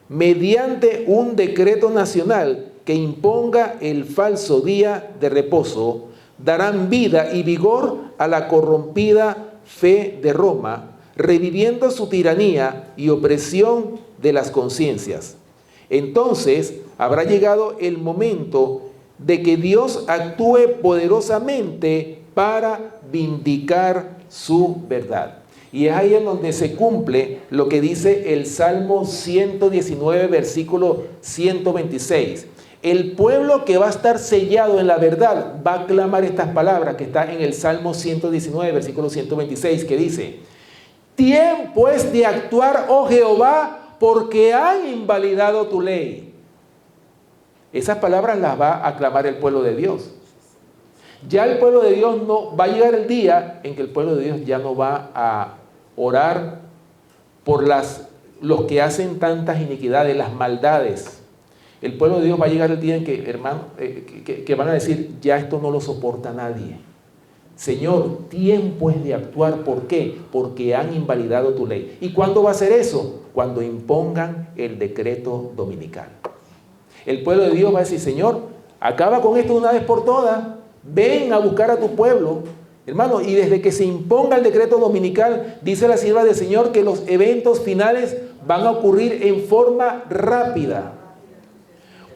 mediante un decreto nacional que imponga el falso día de reposo. Darán vida y vigor a la corrompida fe de Roma, reviviendo su tiranía y opresión de las conciencias. Entonces habrá llegado el momento de que Dios actúe poderosamente para vindicar su verdad. Y es ahí en donde se cumple lo que dice el Salmo 119, versículo 126. El pueblo que va a estar sellado en la verdad va a clamar estas palabras que está en el Salmo 119, versículo 126, que dice: tiempo es de actuar, oh Jehová, porque han invalidado tu ley. Esas palabras las va a clamar el pueblo de Dios. Ya el pueblo de Dios no va a llegar el día en que el pueblo de Dios ya no va a orar por los que hacen tantas iniquidades, las maldades. El pueblo de Dios va a llegar el día en que, hermano, que van a decir: ya esto no lo soporta nadie. Señor, tiempo es de actuar. ¿Por qué? Porque han invalidado tu ley. ¿Y cuándo va a ser eso? Cuando impongan el decreto dominical. El pueblo de Dios va a decir: Señor, acaba con esto de una vez por todas. Ven a buscar a tu pueblo. Hermano, y desde que se imponga el decreto dominical, dice la sierva del Señor que los eventos finales van a ocurrir en forma rápida.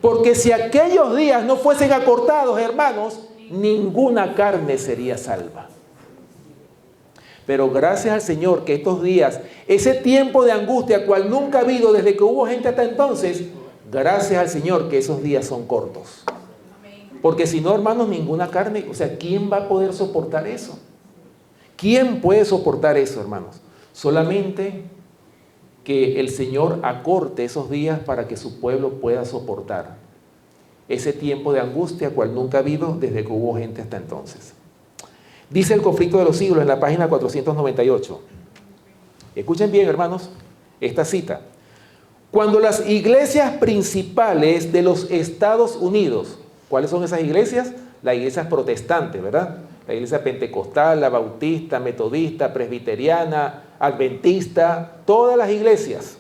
Porque si aquellos días no fuesen acortados, hermanos, ninguna carne sería salva. Pero gracias al Señor que estos días, ese tiempo de angustia cual nunca ha habido desde que hubo gente hasta entonces, gracias al Señor que esos días son cortos. Porque si no, hermanos, ninguna carne, o sea, ¿quién va a poder soportar eso? ¿Quién puede soportar eso, hermanos? Solamente que el Señor acorte esos días para que su pueblo pueda soportar ese tiempo de angustia cual nunca ha habido desde que hubo gente hasta entonces. Dice el Conflicto de los Siglos en la página 498. Escuchen bien, hermanos, esta cita. Cuando las iglesias principales de los Estados Unidos, ¿cuáles son esas iglesias? Las iglesias protestantes, ¿verdad? La iglesia pentecostal, la bautista, metodista, presbiteriana, adventista, todas las iglesias.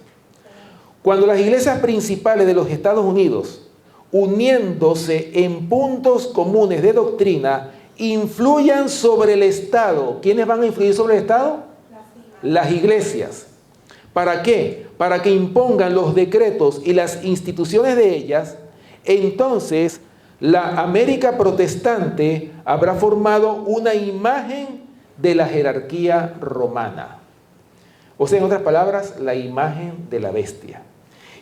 Cuando las iglesias principales de los Estados Unidos, uniéndose en puntos comunes de doctrina, influyan sobre el Estado. ¿Quiénes van a influir sobre el Estado? Las iglesias. ¿Para qué? Para que impongan los decretos y las instituciones de ellas. Entonces, la América protestante habrá formado una imagen de la jerarquía romana. O sea, en otras palabras, la imagen de la bestia.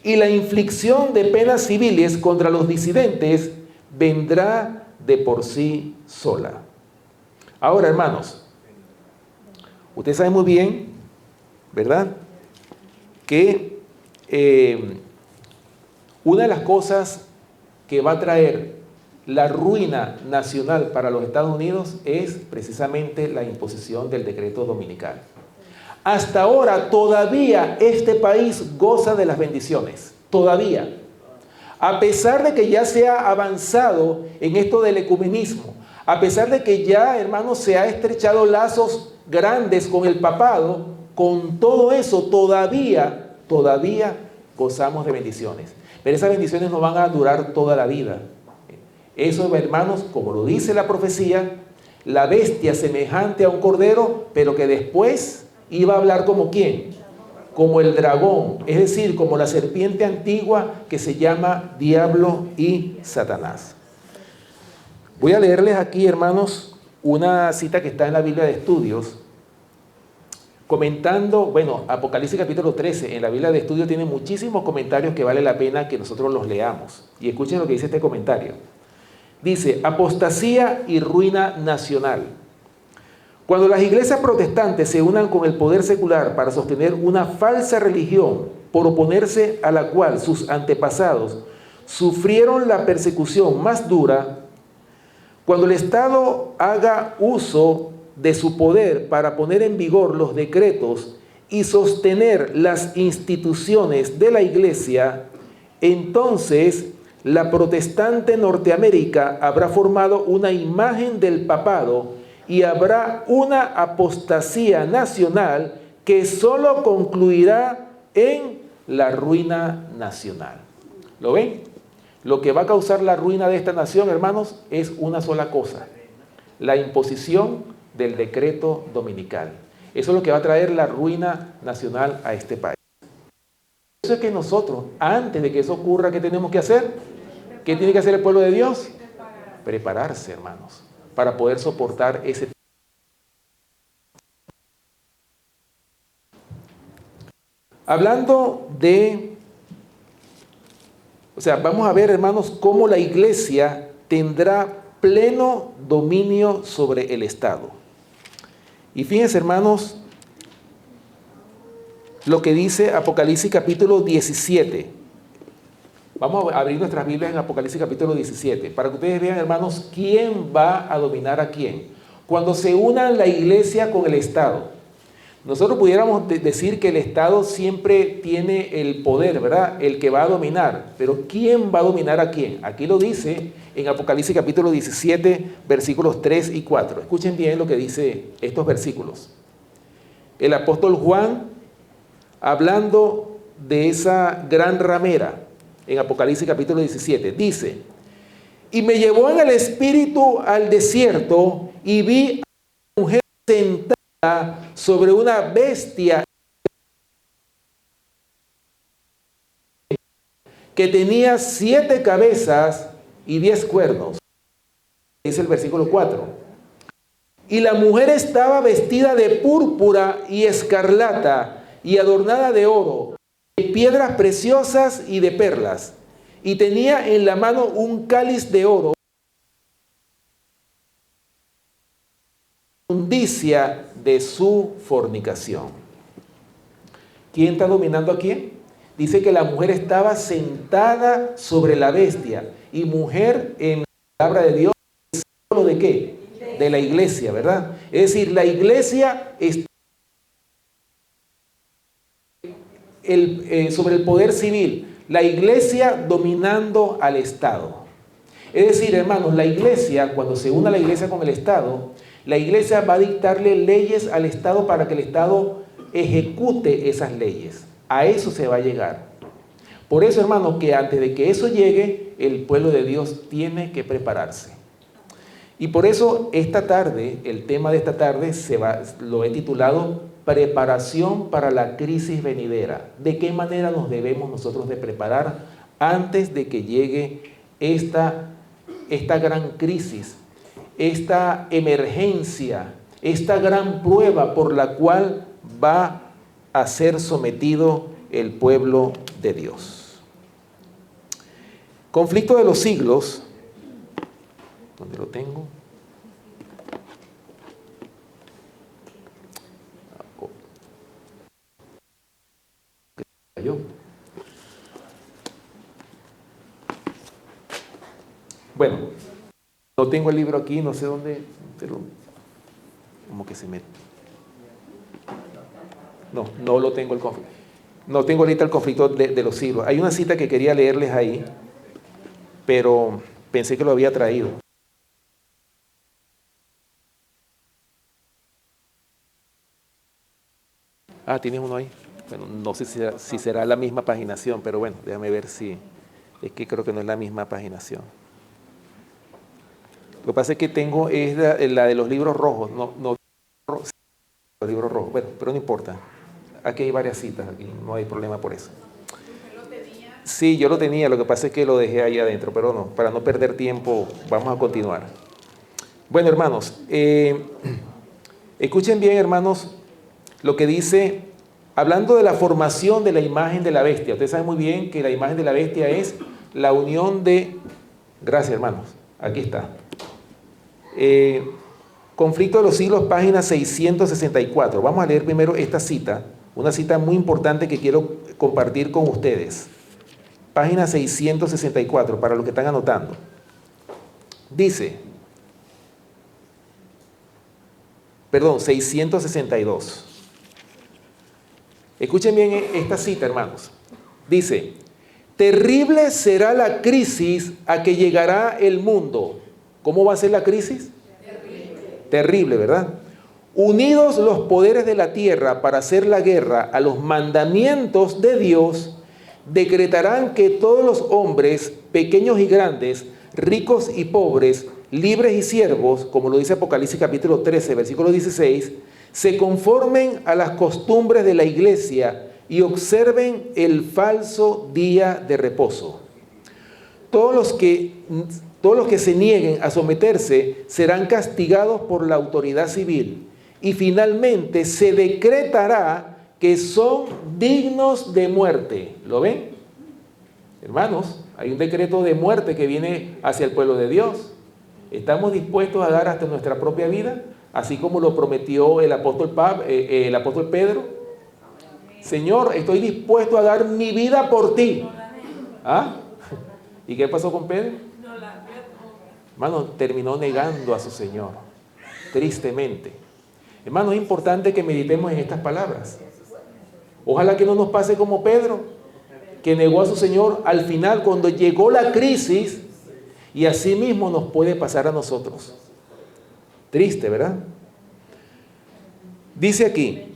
Y la inflicción de penas civiles contra los disidentes vendrá de por sí sola. Ahora, hermanos, ustedes saben muy bien, ¿verdad?, que una de las cosas que va a traer la ruina nacional para los Estados Unidos es precisamente la imposición del decreto dominical. Hasta ahora todavía este país goza de las bendiciones, todavía. A pesar de que ya se ha avanzado en esto del ecumenismo, a pesar de que ya, hermanos, se ha estrechado lazos grandes con el papado, con todo eso todavía gozamos de bendiciones. Pero esas bendiciones no van a durar toda la vida. Eso, hermanos, como lo dice la profecía, la bestia semejante a un cordero, pero que después iba a hablar como ¿quién? Como el dragón, es decir, como la serpiente antigua que se llama Diablo y Satanás. Voy a leerles aquí, hermanos, una cita que está en la Biblia de Estudios, comentando, bueno, Apocalipsis capítulo 13, en la Biblia de Estudios tiene muchísimos comentarios que vale la pena que nosotros los leamos. Y escuchen lo que dice este comentario. Dice, apostasía y ruina nacional. Cuando las iglesias protestantes se unan con el poder secular para sostener una falsa religión por oponerse a la cual sus antepasados sufrieron la persecución más dura, cuando el Estado haga uso de su poder para poner en vigor los decretos y sostener las instituciones de la iglesia, entonces la protestante Norteamérica habrá formado una imagen del papado y habrá una apostasía nacional que solo concluirá en la ruina nacional. ¿Lo ven? Lo que va a causar la ruina de esta nación, hermanos, es una sola cosa: la imposición del decreto dominical. Eso es lo que va a traer la ruina nacional a este país. Por eso es que nosotros, antes de que eso ocurra, ¿qué tenemos que hacer? ¿Qué tiene que hacer el pueblo de Dios? Prepararse, hermanos, para poder soportar ese. Hablando de, vamos a ver, hermanos, cómo la iglesia tendrá pleno dominio sobre el Estado. Y fíjense, hermanos, lo que dice Apocalipsis capítulo 17. Vamos a abrir nuestras Biblias en Apocalipsis capítulo 17, para que ustedes vean, hermanos, quién va a dominar a quién. Cuando se una la iglesia con el Estado, nosotros pudiéramos decir que el Estado siempre tiene el poder, ¿verdad? El que va a dominar. Pero ¿quién va a dominar a quién? Aquí lo dice en Apocalipsis capítulo 17, versículos 3 y 4. Escuchen bien lo que dice estos versículos. El apóstol Juan, hablando de esa gran ramera, en Apocalipsis capítulo 17, dice: y me llevó en el espíritu al desierto y vi a una mujer sentada sobre una bestia que tenía 7 cabezas y 10 cuernos. Dice el versículo 4. Y la mujer estaba vestida de púrpura y escarlata y adornada de oro, de piedras preciosas y de perlas. Y tenía en la mano un cáliz de oro, inmundicia de su fornicación. ¿Quién está dominando a quién? Dice que la mujer estaba sentada sobre la bestia. Y mujer, en la palabra de Dios, ¿es símbolo de qué? De la iglesia, ¿verdad? Es decir, la iglesia está sobre el poder civil. La iglesia dominando al Estado. Es decir, hermanos, la iglesia, cuando se una la iglesia con el Estado, la iglesia va a dictarle leyes al Estado para que el Estado ejecute esas leyes. A eso se va a llegar. Por eso, hermanos, que antes de que eso llegue, el pueblo de Dios tiene que prepararse. Y por eso esta tarde, el tema de esta tarde lo he titulado Preparación para la crisis venidera. ¿De qué manera nos debemos nosotros de preparar antes de que llegue esta gran crisis, esta emergencia, esta gran prueba por la cual va a ser sometido el pueblo de Dios? Conflicto de los siglos. ¿Dónde lo tengo? Bueno, no tengo el libro aquí, no sé dónde, pero como que se me... No lo tengo el conflicto. No tengo ahorita el conflicto de los siglos. Hay una cita que quería leerles ahí, pero pensé que lo había traído. Ah, tienes uno ahí. Bueno, no sé si será la misma paginación, pero bueno, déjame ver si... Es que creo que no es la misma paginación. Lo que pasa es que tengo es la de los libros rojos, no los libros rojos. Bueno, pero no importa. Aquí hay varias citas, aquí no hay problema por eso. Sí, yo lo tenía, lo que pasa es que lo dejé ahí adentro, pero no, para no perder tiempo, vamos a continuar. Bueno, hermanos, escuchen bien, hermanos, lo que dice, hablando de la formación de la imagen de la bestia. Ustedes saben muy bien que la imagen de la bestia es la unión de... Gracias, hermanos, aquí está. Conflicto de los siglos, página 664. Vamos a leer primero esta cita, una cita muy importante que quiero compartir con ustedes. Página 664, para los que están anotando. Dice, 662. Escuchen bien esta cita, hermanos. Dice, terrible será la crisis a que llegará el mundo. ¿Cómo va a ser la crisis? Terrible, ¿verdad? Unidos los poderes de la tierra para hacer la guerra a los mandamientos de Dios, decretarán que todos los hombres, pequeños y grandes, ricos y pobres, libres y siervos, como lo dice Apocalipsis capítulo 13, versículo 16, se conformen a las costumbres de la iglesia y observen el falso día de reposo. Todos los que se nieguen a someterse serán castigados por la autoridad civil y finalmente se decretará que son dignos de muerte. ¿Lo ven? Hermanos, hay un decreto de muerte que viene hacia el pueblo de Dios. ¿Estamos dispuestos a dar hasta nuestra propia vida? Así como lo prometió el apóstol Pedro. Señor, estoy dispuesto a dar mi vida por ti. ¿Ah? ¿Y qué pasó con Pedro? Hermano, terminó negando a su Señor, tristemente. Hermano, es importante que meditemos en estas palabras. Ojalá que no nos pase como Pedro, que negó a su Señor al final cuando llegó la crisis, y así mismo nos puede pasar a nosotros. Triste, ¿verdad? Dice aquí,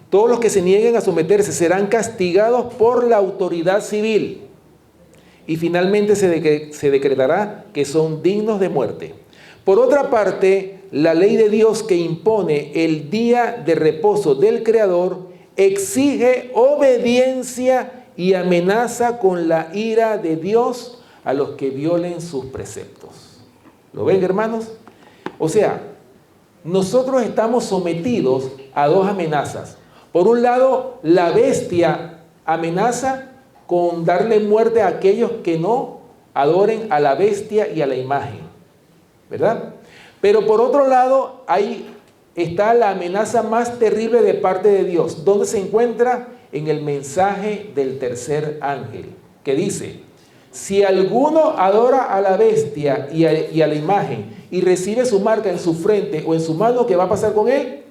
todos los que se nieguen a someterse serán castigados por la autoridad civil. Y finalmente se decretará que son dignos de muerte. Por otra parte, la ley de Dios que impone el día de reposo del Creador exige obediencia y amenaza con la ira de Dios a los que violen sus preceptos. ¿Lo ven, hermanos? O sea, nosotros estamos sometidos a dos amenazas. Por un lado, la bestia amenaza con darle muerte a aquellos que no adoren a la bestia y a la imagen, ¿verdad? Pero por otro lado, ahí está la amenaza más terrible de parte de Dios. ¿Dónde se encuentra? En el mensaje del tercer ángel, que dice, si alguno adora a la bestia y a la imagen y recibe su marca en su frente o en su mano, ¿qué va a pasar con él?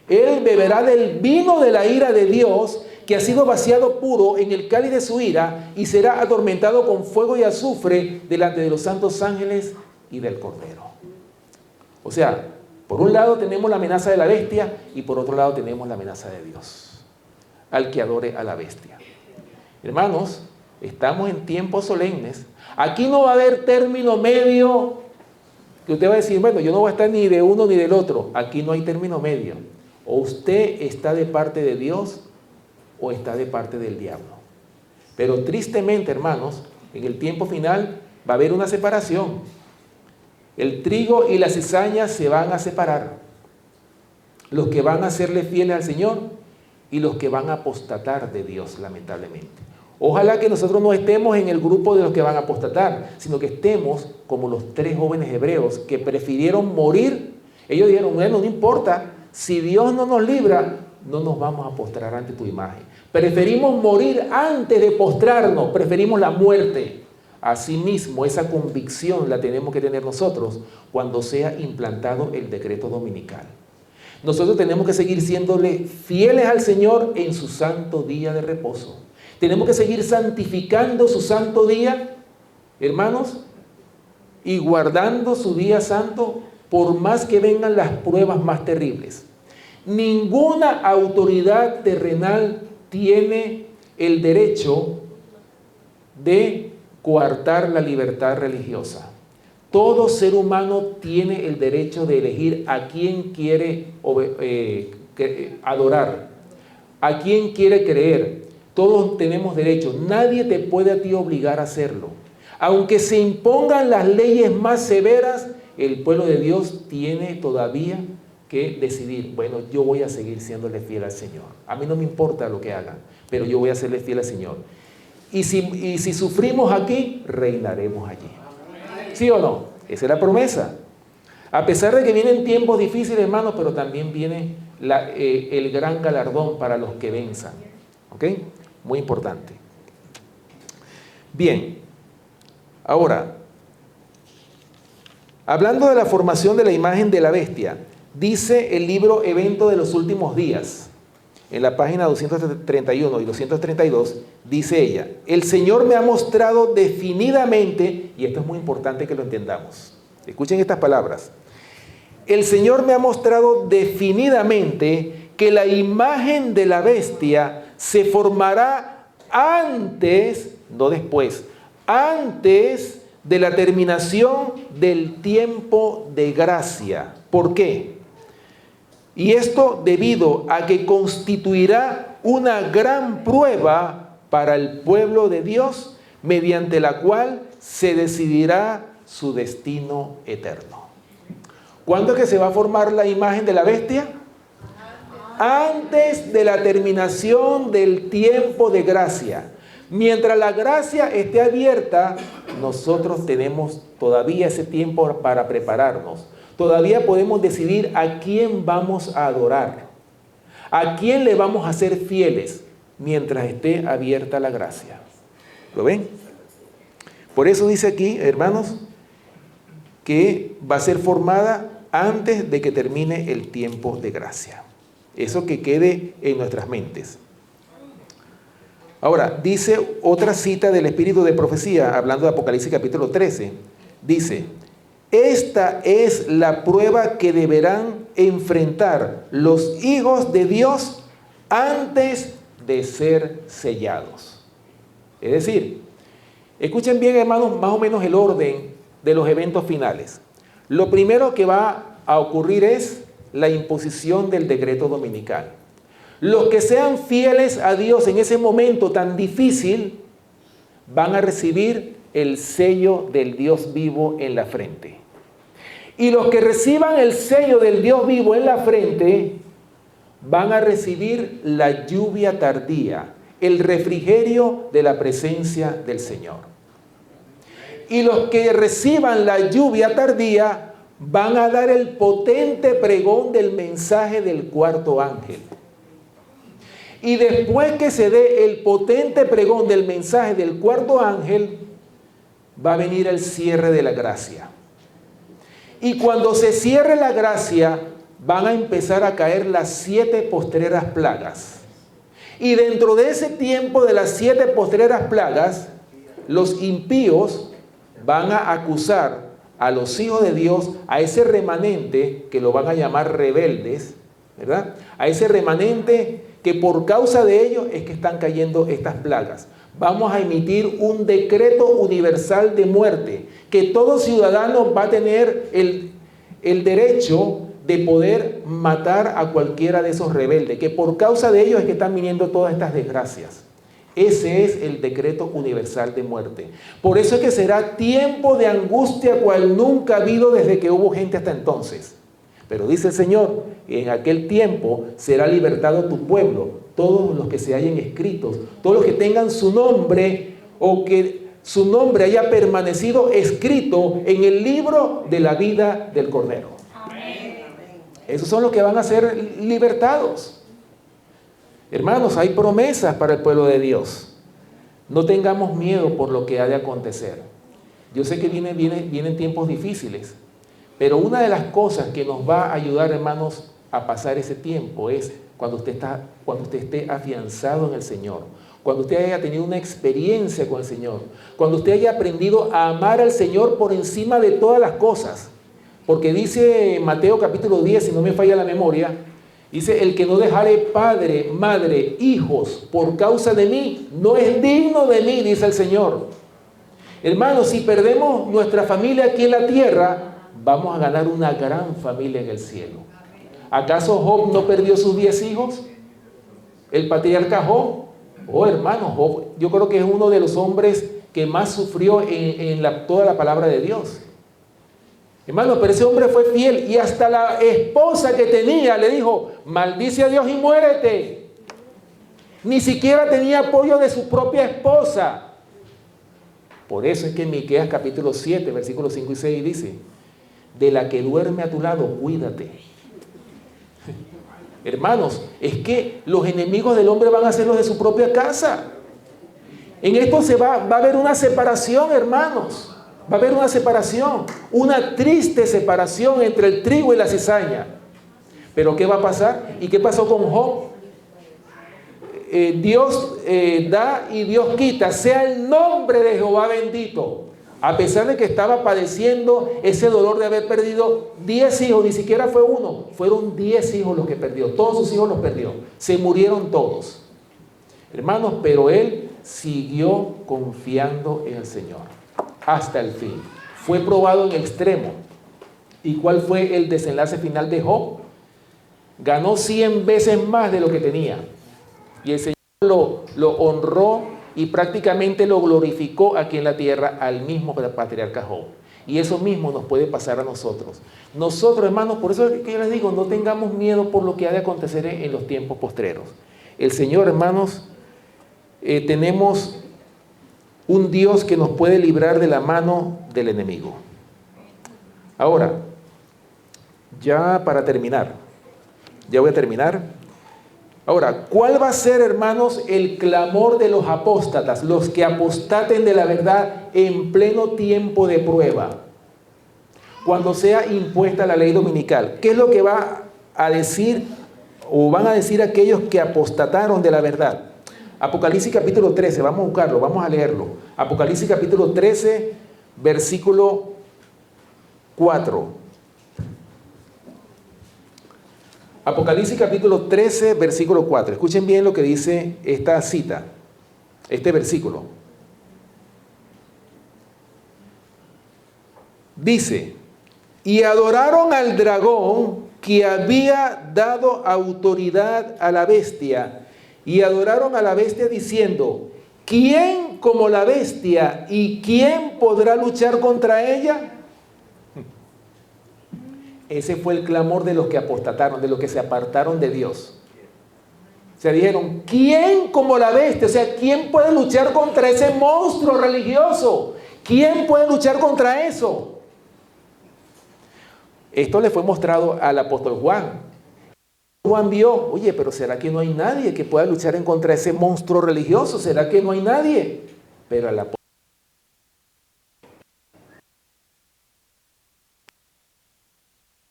Él beberá del vino de la ira de Dios, que ha sido vaciado puro en el cáliz de su ira, y será atormentado con fuego y azufre delante de los santos ángeles y del Cordero. O sea, por un lado tenemos la amenaza de la bestia y por otro lado tenemos la amenaza de Dios, al que adore a la bestia. Hermanos, estamos en tiempos solemnes. Aquí no va a haber término medio, que usted va a decir, bueno, yo no voy a estar ni de uno ni del otro. Aquí no hay término medio. O usted está de parte de Dios o está de parte del diablo. Pero tristemente, hermanos, en el tiempo final va a haber una separación. El trigo y la cizaña se van a separar. Los que van a serle fieles al Señor y los que van a apostatar de Dios, lamentablemente. Ojalá que nosotros no estemos en el grupo de los que van a apostatar, sino que estemos como los 3 jóvenes hebreos que prefirieron morir. Ellos dijeron, bueno, no importa, si Dios no nos libra, no nos vamos a postrar ante tu imagen. Preferimos morir antes de postrarnos, preferimos la muerte Asimismo, esa convicción la tenemos que tener nosotros cuando sea implantado el decreto dominical. Nosotros tenemos que seguir siéndole fieles al Señor en su santo día de reposo. Tenemos que seguir santificando su santo día, hermanos, y guardando su día santo por más que vengan las pruebas más terribles. Ninguna autoridad terrenal tiene el derecho de coartar la libertad religiosa. Todo ser humano tiene el derecho de elegir a quién quiere adorar, a quién quiere creer. Todos tenemos derecho. Nadie te puede a ti obligar a hacerlo. Aunque se impongan las leyes más severas, el pueblo de Dios tiene todavía que decidir, bueno, yo voy a seguir siéndole fiel al Señor. A mí no me importa lo que hagan, pero yo voy a serle fiel al Señor. Y si sufrimos aquí, reinaremos allí. ¿Sí o no? Esa es la promesa. A pesar de que vienen tiempos difíciles, hermanos, pero también viene el gran galardón para los que venzan. ¿Ok? Muy importante. Bien. Ahora, hablando de la formación de la imagen de la bestia, dice el libro Evento de los Últimos Días, en la página 231 y 232, dice ella, el Señor me ha mostrado definidamente, y esto es muy importante que lo entendamos, escuchen estas palabras, el Señor me ha mostrado definidamente que la imagen de la bestia se formará antes, no después, antes de la terminación del tiempo de gracia. ¿Por qué? Y esto debido a que constituirá una gran prueba para el pueblo de Dios, mediante la cual se decidirá su destino eterno. ¿Cuándo es que se va a formar la imagen de la bestia? Antes de la terminación del tiempo de gracia. Mientras la gracia esté abierta, nosotros tenemos todavía ese tiempo para prepararnos. Todavía podemos decidir a quién vamos a adorar, a quién le vamos a ser fieles mientras esté abierta la gracia. ¿Lo ven? Por eso dice aquí, hermanos, que va a ser formada antes de que termine el tiempo de gracia. Eso que quede en nuestras mentes. Ahora, dice otra cita del Espíritu de Profecía, hablando de Apocalipsis capítulo 13, dice, esta es la prueba que deberán enfrentar los hijos de Dios antes de ser sellados. Es decir, escuchen bien, hermanos, más o menos el orden de los eventos finales. Lo primero que va a ocurrir es la imposición del decreto dominical. Los que sean fieles a Dios en ese momento tan difícil van a recibir el sello del Dios vivo en la frente. Y los que reciban el sello del Dios vivo en la frente van a recibir la lluvia tardía, el refrigerio de la presencia del Señor. Y los que reciban la lluvia tardía van a dar el potente pregón del mensaje del cuarto ángel. Y después que se dé el potente pregón del mensaje del cuarto ángel, va a venir el cierre de la gracia. Y cuando se cierre la gracia, van a empezar a caer las 7 postreras plagas. Y dentro de ese tiempo de las 7 postreras plagas, los impíos van a acusar a los hijos de Dios, a ese remanente que lo van a llamar rebeldes, ¿verdad? A ese remanente que por causa de ellos es que están cayendo estas plagas. Vamos a emitir un decreto universal de muerte, que todo ciudadano va a tener el derecho de poder matar a cualquiera de esos rebeldes, que por causa de ellos es que están viniendo todas estas desgracias. Ese es el decreto universal de muerte. Por eso es que será tiempo de angustia cual nunca ha habido desde que hubo gente hasta entonces. Pero dice el Señor, en aquel tiempo será libertado tu pueblo, todos los que se hayan escritos, todos los que tengan su nombre o que su nombre haya permanecido escrito en el libro de la vida del Cordero. Amén. Esos son los que van a ser libertados. Hermanos, hay promesas para el pueblo de Dios. No tengamos miedo por lo que ha de acontecer. Yo sé que vienen tiempos difíciles, pero una de las cosas que nos va a ayudar, hermanos, a pasar ese tiempo es cuando usted esté afianzado en el Señor, cuando usted haya tenido una experiencia con el Señor, cuando usted haya aprendido a amar al Señor por encima de todas las cosas. Porque dice Mateo capítulo 10, si no me falla la memoria, dice: el que no dejare padre, madre, hijos por causa de mí, no es digno de mí, dice el Señor. Hermanos, si perdemos nuestra familia aquí en la tierra, vamos a ganar una gran familia en el cielo. ¿Acaso Job no perdió sus 10 hijos? El patriarca Job. Oh, hermano, Job, yo creo que es uno de los hombres que más sufrió en toda la palabra de Dios. Hermano, pero ese hombre fue fiel y hasta la esposa que tenía le dijo: maldice a Dios y muérete. Ni siquiera tenía apoyo de su propia esposa. Por eso es que en Miqueas capítulo 7, versículos 5 y 6 dice: de la que duerme a tu lado, cuídate. Hermanos, es que los enemigos del hombre van a ser los de su propia casa. En esto va a haber una separación, hermanos. Va a haber una separación, una triste separación entre el trigo y la cizaña. Pero ¿qué va a pasar? ¿Y qué pasó con Job? Dios da y Dios quita. Sea el nombre de Jehová bendito. A pesar de que estaba padeciendo ese dolor de haber perdido 10 hijos, ni siquiera fue uno, fueron 10 hijos los que perdió. Todos sus hijos los perdió. Se murieron todos. Hermanos, pero él siguió confiando en el Señor hasta el fin. Fue probado en extremo. ¿Y cuál fue el desenlace final de Job? Ganó 100 veces más de lo que tenía. Y el Señor lo honró y prácticamente lo glorificó aquí en la tierra al mismo patriarca Job. Y eso mismo nos puede pasar a nosotros. Nosotros, hermanos, por eso es que yo les digo, no tengamos miedo por lo que ha de acontecer en los tiempos postreros. El Señor, hermanos, tenemos un Dios que nos puede librar de la mano del enemigo. Ahora, ya para terminar, ya voy a terminar. Ahora, ¿cuál va a ser, hermanos, el clamor de los apóstatas, los que apostaten de la verdad en pleno tiempo de prueba? Cuando sea impuesta la ley dominical, ¿qué es lo que va a decir o van a decir aquellos que apostataron de la verdad? Apocalipsis capítulo 13, vamos a buscarlo, vamos a leerlo. Apocalipsis capítulo 13, versículo 4. Apocalipsis capítulo 13, versículo 4. Escuchen bien lo que dice esta cita, este versículo. Dice: y adoraron al dragón que había dado autoridad a la bestia, y adoraron a la bestia diciendo: ¿quién como la bestia y quién podrá luchar contra ella? Ese fue el clamor de los que apostataron, de los que se apartaron de Dios. Se dijeron: ¿quién como la bestia? O sea, ¿quién puede luchar contra ese monstruo religioso? ¿Quién puede luchar contra eso? Esto le fue mostrado al apóstol Juan. Juan vio: oye, pero ¿será que no hay nadie que pueda luchar en contra de ese monstruo religioso? ¿Será que no hay nadie? Pero al apóstol,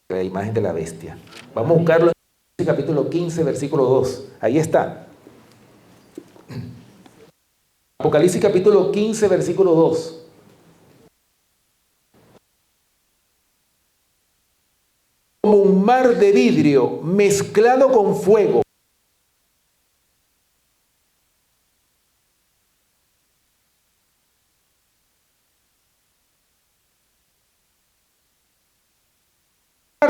la imagen de la bestia. Vamos a buscarlo en capítulo 15, versículo 2. Ahí está. Apocalipsis capítulo 15, versículo 2. Como un mar de vidrio mezclado con fuego.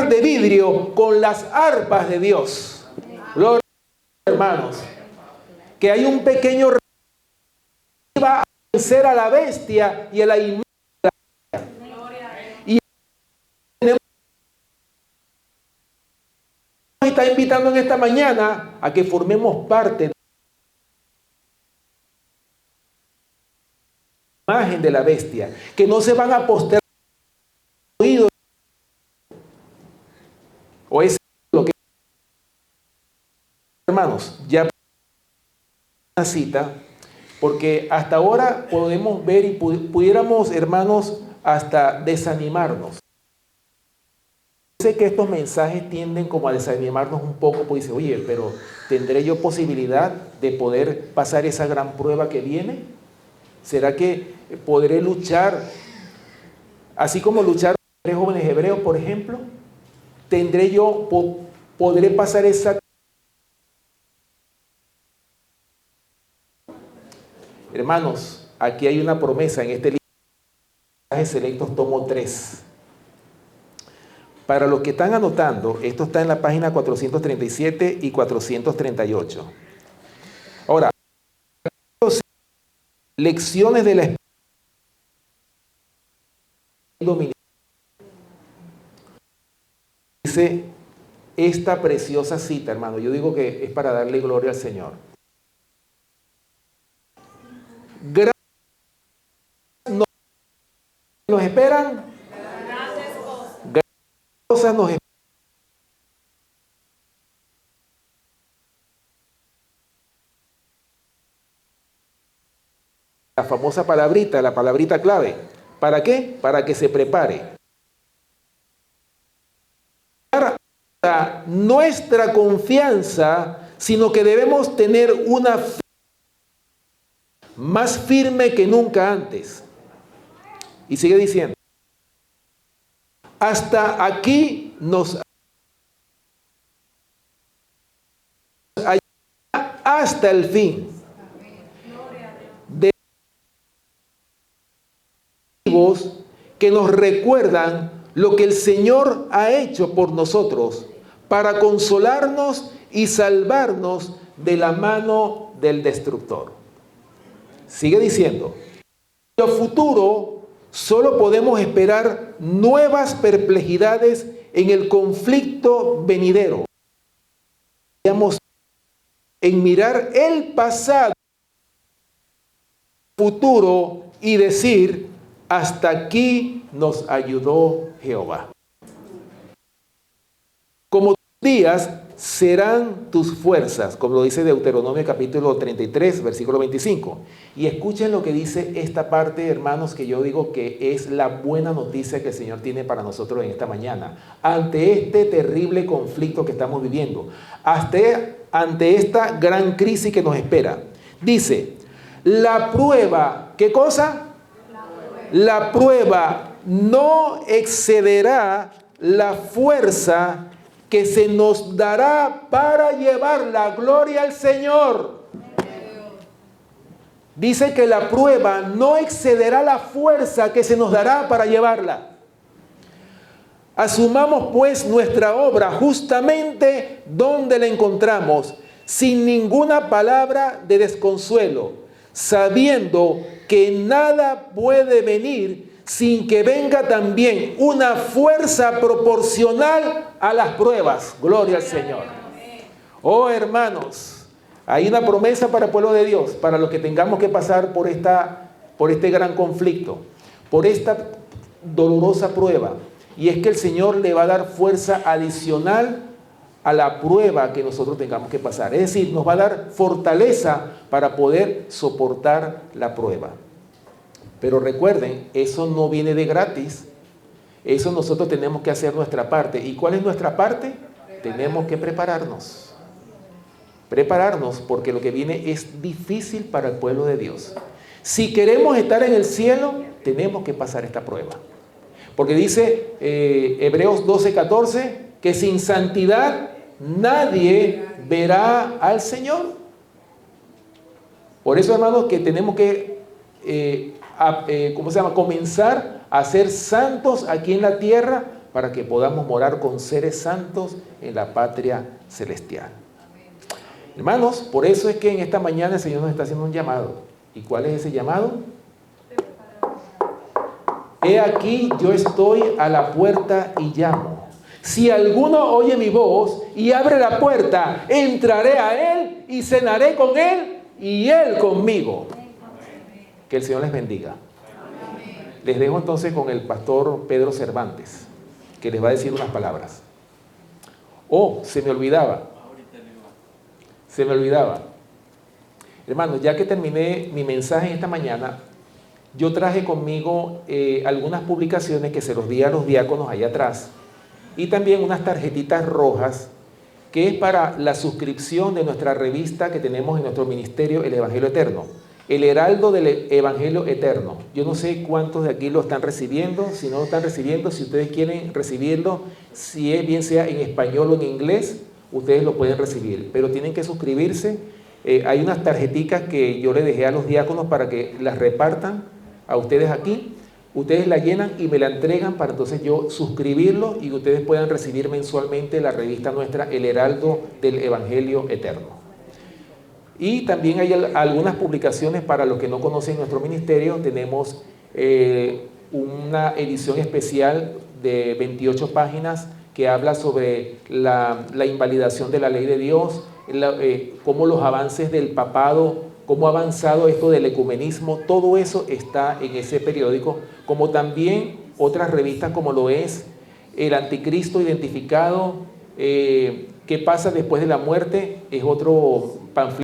De vidrio con las arpas de Dios. Gloria, hermanos, que hay un pequeño que va a vencer a la bestia y a la imagen. Y nos está invitando en esta mañana a que formemos parte de la imagen de la bestia, que no se van a postergar oídos. O es lo que, hermanos, ya una cita Porque hasta ahora podemos ver y pudiéramos, hermanos, hasta desanimarnos. Sé que estos mensajes tienden como a desanimarnos un poco, pues dice, oye, pero ¿tendré yo posibilidad de poder pasar esa gran prueba que viene? ¿Será que podré luchar, así como lucharon los 3 jóvenes hebreos, por ejemplo? ¿Podré pasar esa? Hermanos, aquí hay una promesa en este libro, Mensajes Selectos, tomo 3. Para los que están anotando, esto está en la página 437 y 438. Ahora, lecciones de la experiencia. Dice esta preciosa cita, hermano. Yo digo que es para darle gloria al Señor. Grandes nos esperan. Grandes cosas nos esperan. La famosa palabrita, la palabrita clave. ¿Para qué? Para que se prepare. Para nuestra confianza, sino que debemos tener una fe más firme que nunca antes. Y sigue diciendo, hasta aquí nos ayuda hasta el fin. De que nos recuerdan lo que el Señor ha hecho por nosotros para consolarnos y salvarnos de la mano del destructor. Sigue diciendo, en lo futuro solo podemos esperar nuevas perplejidades en el conflicto venidero. En mirar el pasado, futuro y decir, hasta aquí nos ayudó Jehová. Como tus días serán tus fuerzas, como lo dice Deuteronomio capítulo 33, versículo 25. Y escuchen lo que dice esta parte, hermanos, que yo digo que es la buena noticia que el Señor tiene para nosotros en esta mañana. Ante este terrible conflicto que estamos viviendo, ante esta gran crisis que nos espera. Dice, la prueba, ¿qué cosa? La prueba no excederá la fuerza que se nos dará para llevar la gloria al Señor. Dice que la prueba no excederá la fuerza que se nos dará para llevarla. Asumamos pues nuestra obra justamente donde la encontramos, sin ninguna palabra de desconsuelo, sabiendo que nada puede venir sin que venga también una fuerza proporcional a las pruebas. Gloria al Señor. Oh, hermanos, hay una promesa para el pueblo de Dios, para los que tengamos que pasar por este gran conflicto, por esta dolorosa prueba. Y es que el Señor le va a dar fuerza adicional a la prueba que nosotros tengamos que pasar. Es decir, nos va a dar fortaleza para poder soportar la prueba. Pero recuerden, eso no viene de gratis. Eso nosotros tenemos que hacer nuestra parte. ¿Y cuál es nuestra parte? Tenemos que prepararnos. Prepararnos, porque lo que viene es difícil para el pueblo de Dios. Si queremos estar en el cielo, tenemos que pasar esta prueba. Porque dice Hebreos 12:14, que sin santidad nadie verá al Señor. Por eso, hermanos, que tenemos que comenzar a ser santos aquí en la tierra para que podamos morar con seres santos en la patria celestial. Hermanos, por eso es que en esta mañana el Señor nos está haciendo un llamado. ¿Y cuál es ese llamado? He aquí, yo estoy a la puerta y llamo. Si alguno oye mi voz y abre la puerta, entraré a él y cenaré con él y él conmigo. Que el Señor les bendiga. Les dejo entonces con el pastor Pedro Cervantes, que les va a decir unas palabras. Oh, se me olvidaba. Hermanos, ya que terminé mi mensaje esta mañana, yo traje conmigo algunas publicaciones que se los di a los diáconos allá atrás y también unas tarjetitas rojas que es para la suscripción de nuestra revista que tenemos en nuestro ministerio, El Evangelio Eterno, El Heraldo del Evangelio Eterno. Yo no sé cuántos de aquí lo están recibiendo, si no lo están recibiendo, si ustedes quieren recibirlo, si es bien sea en español o en inglés, ustedes lo pueden recibir, pero tienen que suscribirse. Hay unas tarjeticas que yo le dejé a los diáconos para que las repartan a ustedes aquí. Ustedes la llenan y me la entregan para entonces yo suscribirlo y que ustedes puedan recibir mensualmente la revista nuestra, El Heraldo del Evangelio Eterno. Y también hay algunas publicaciones para los que no conocen nuestro ministerio. Tenemos una edición especial de 28 páginas que habla sobre la invalidación de la ley de Dios, cómo los avances del papado, cómo ha avanzado esto del ecumenismo, todo eso está en ese periódico, como también otras revistas como lo es El Anticristo Identificado, ¿Qué pasa después de la muerte? Es otro panfleto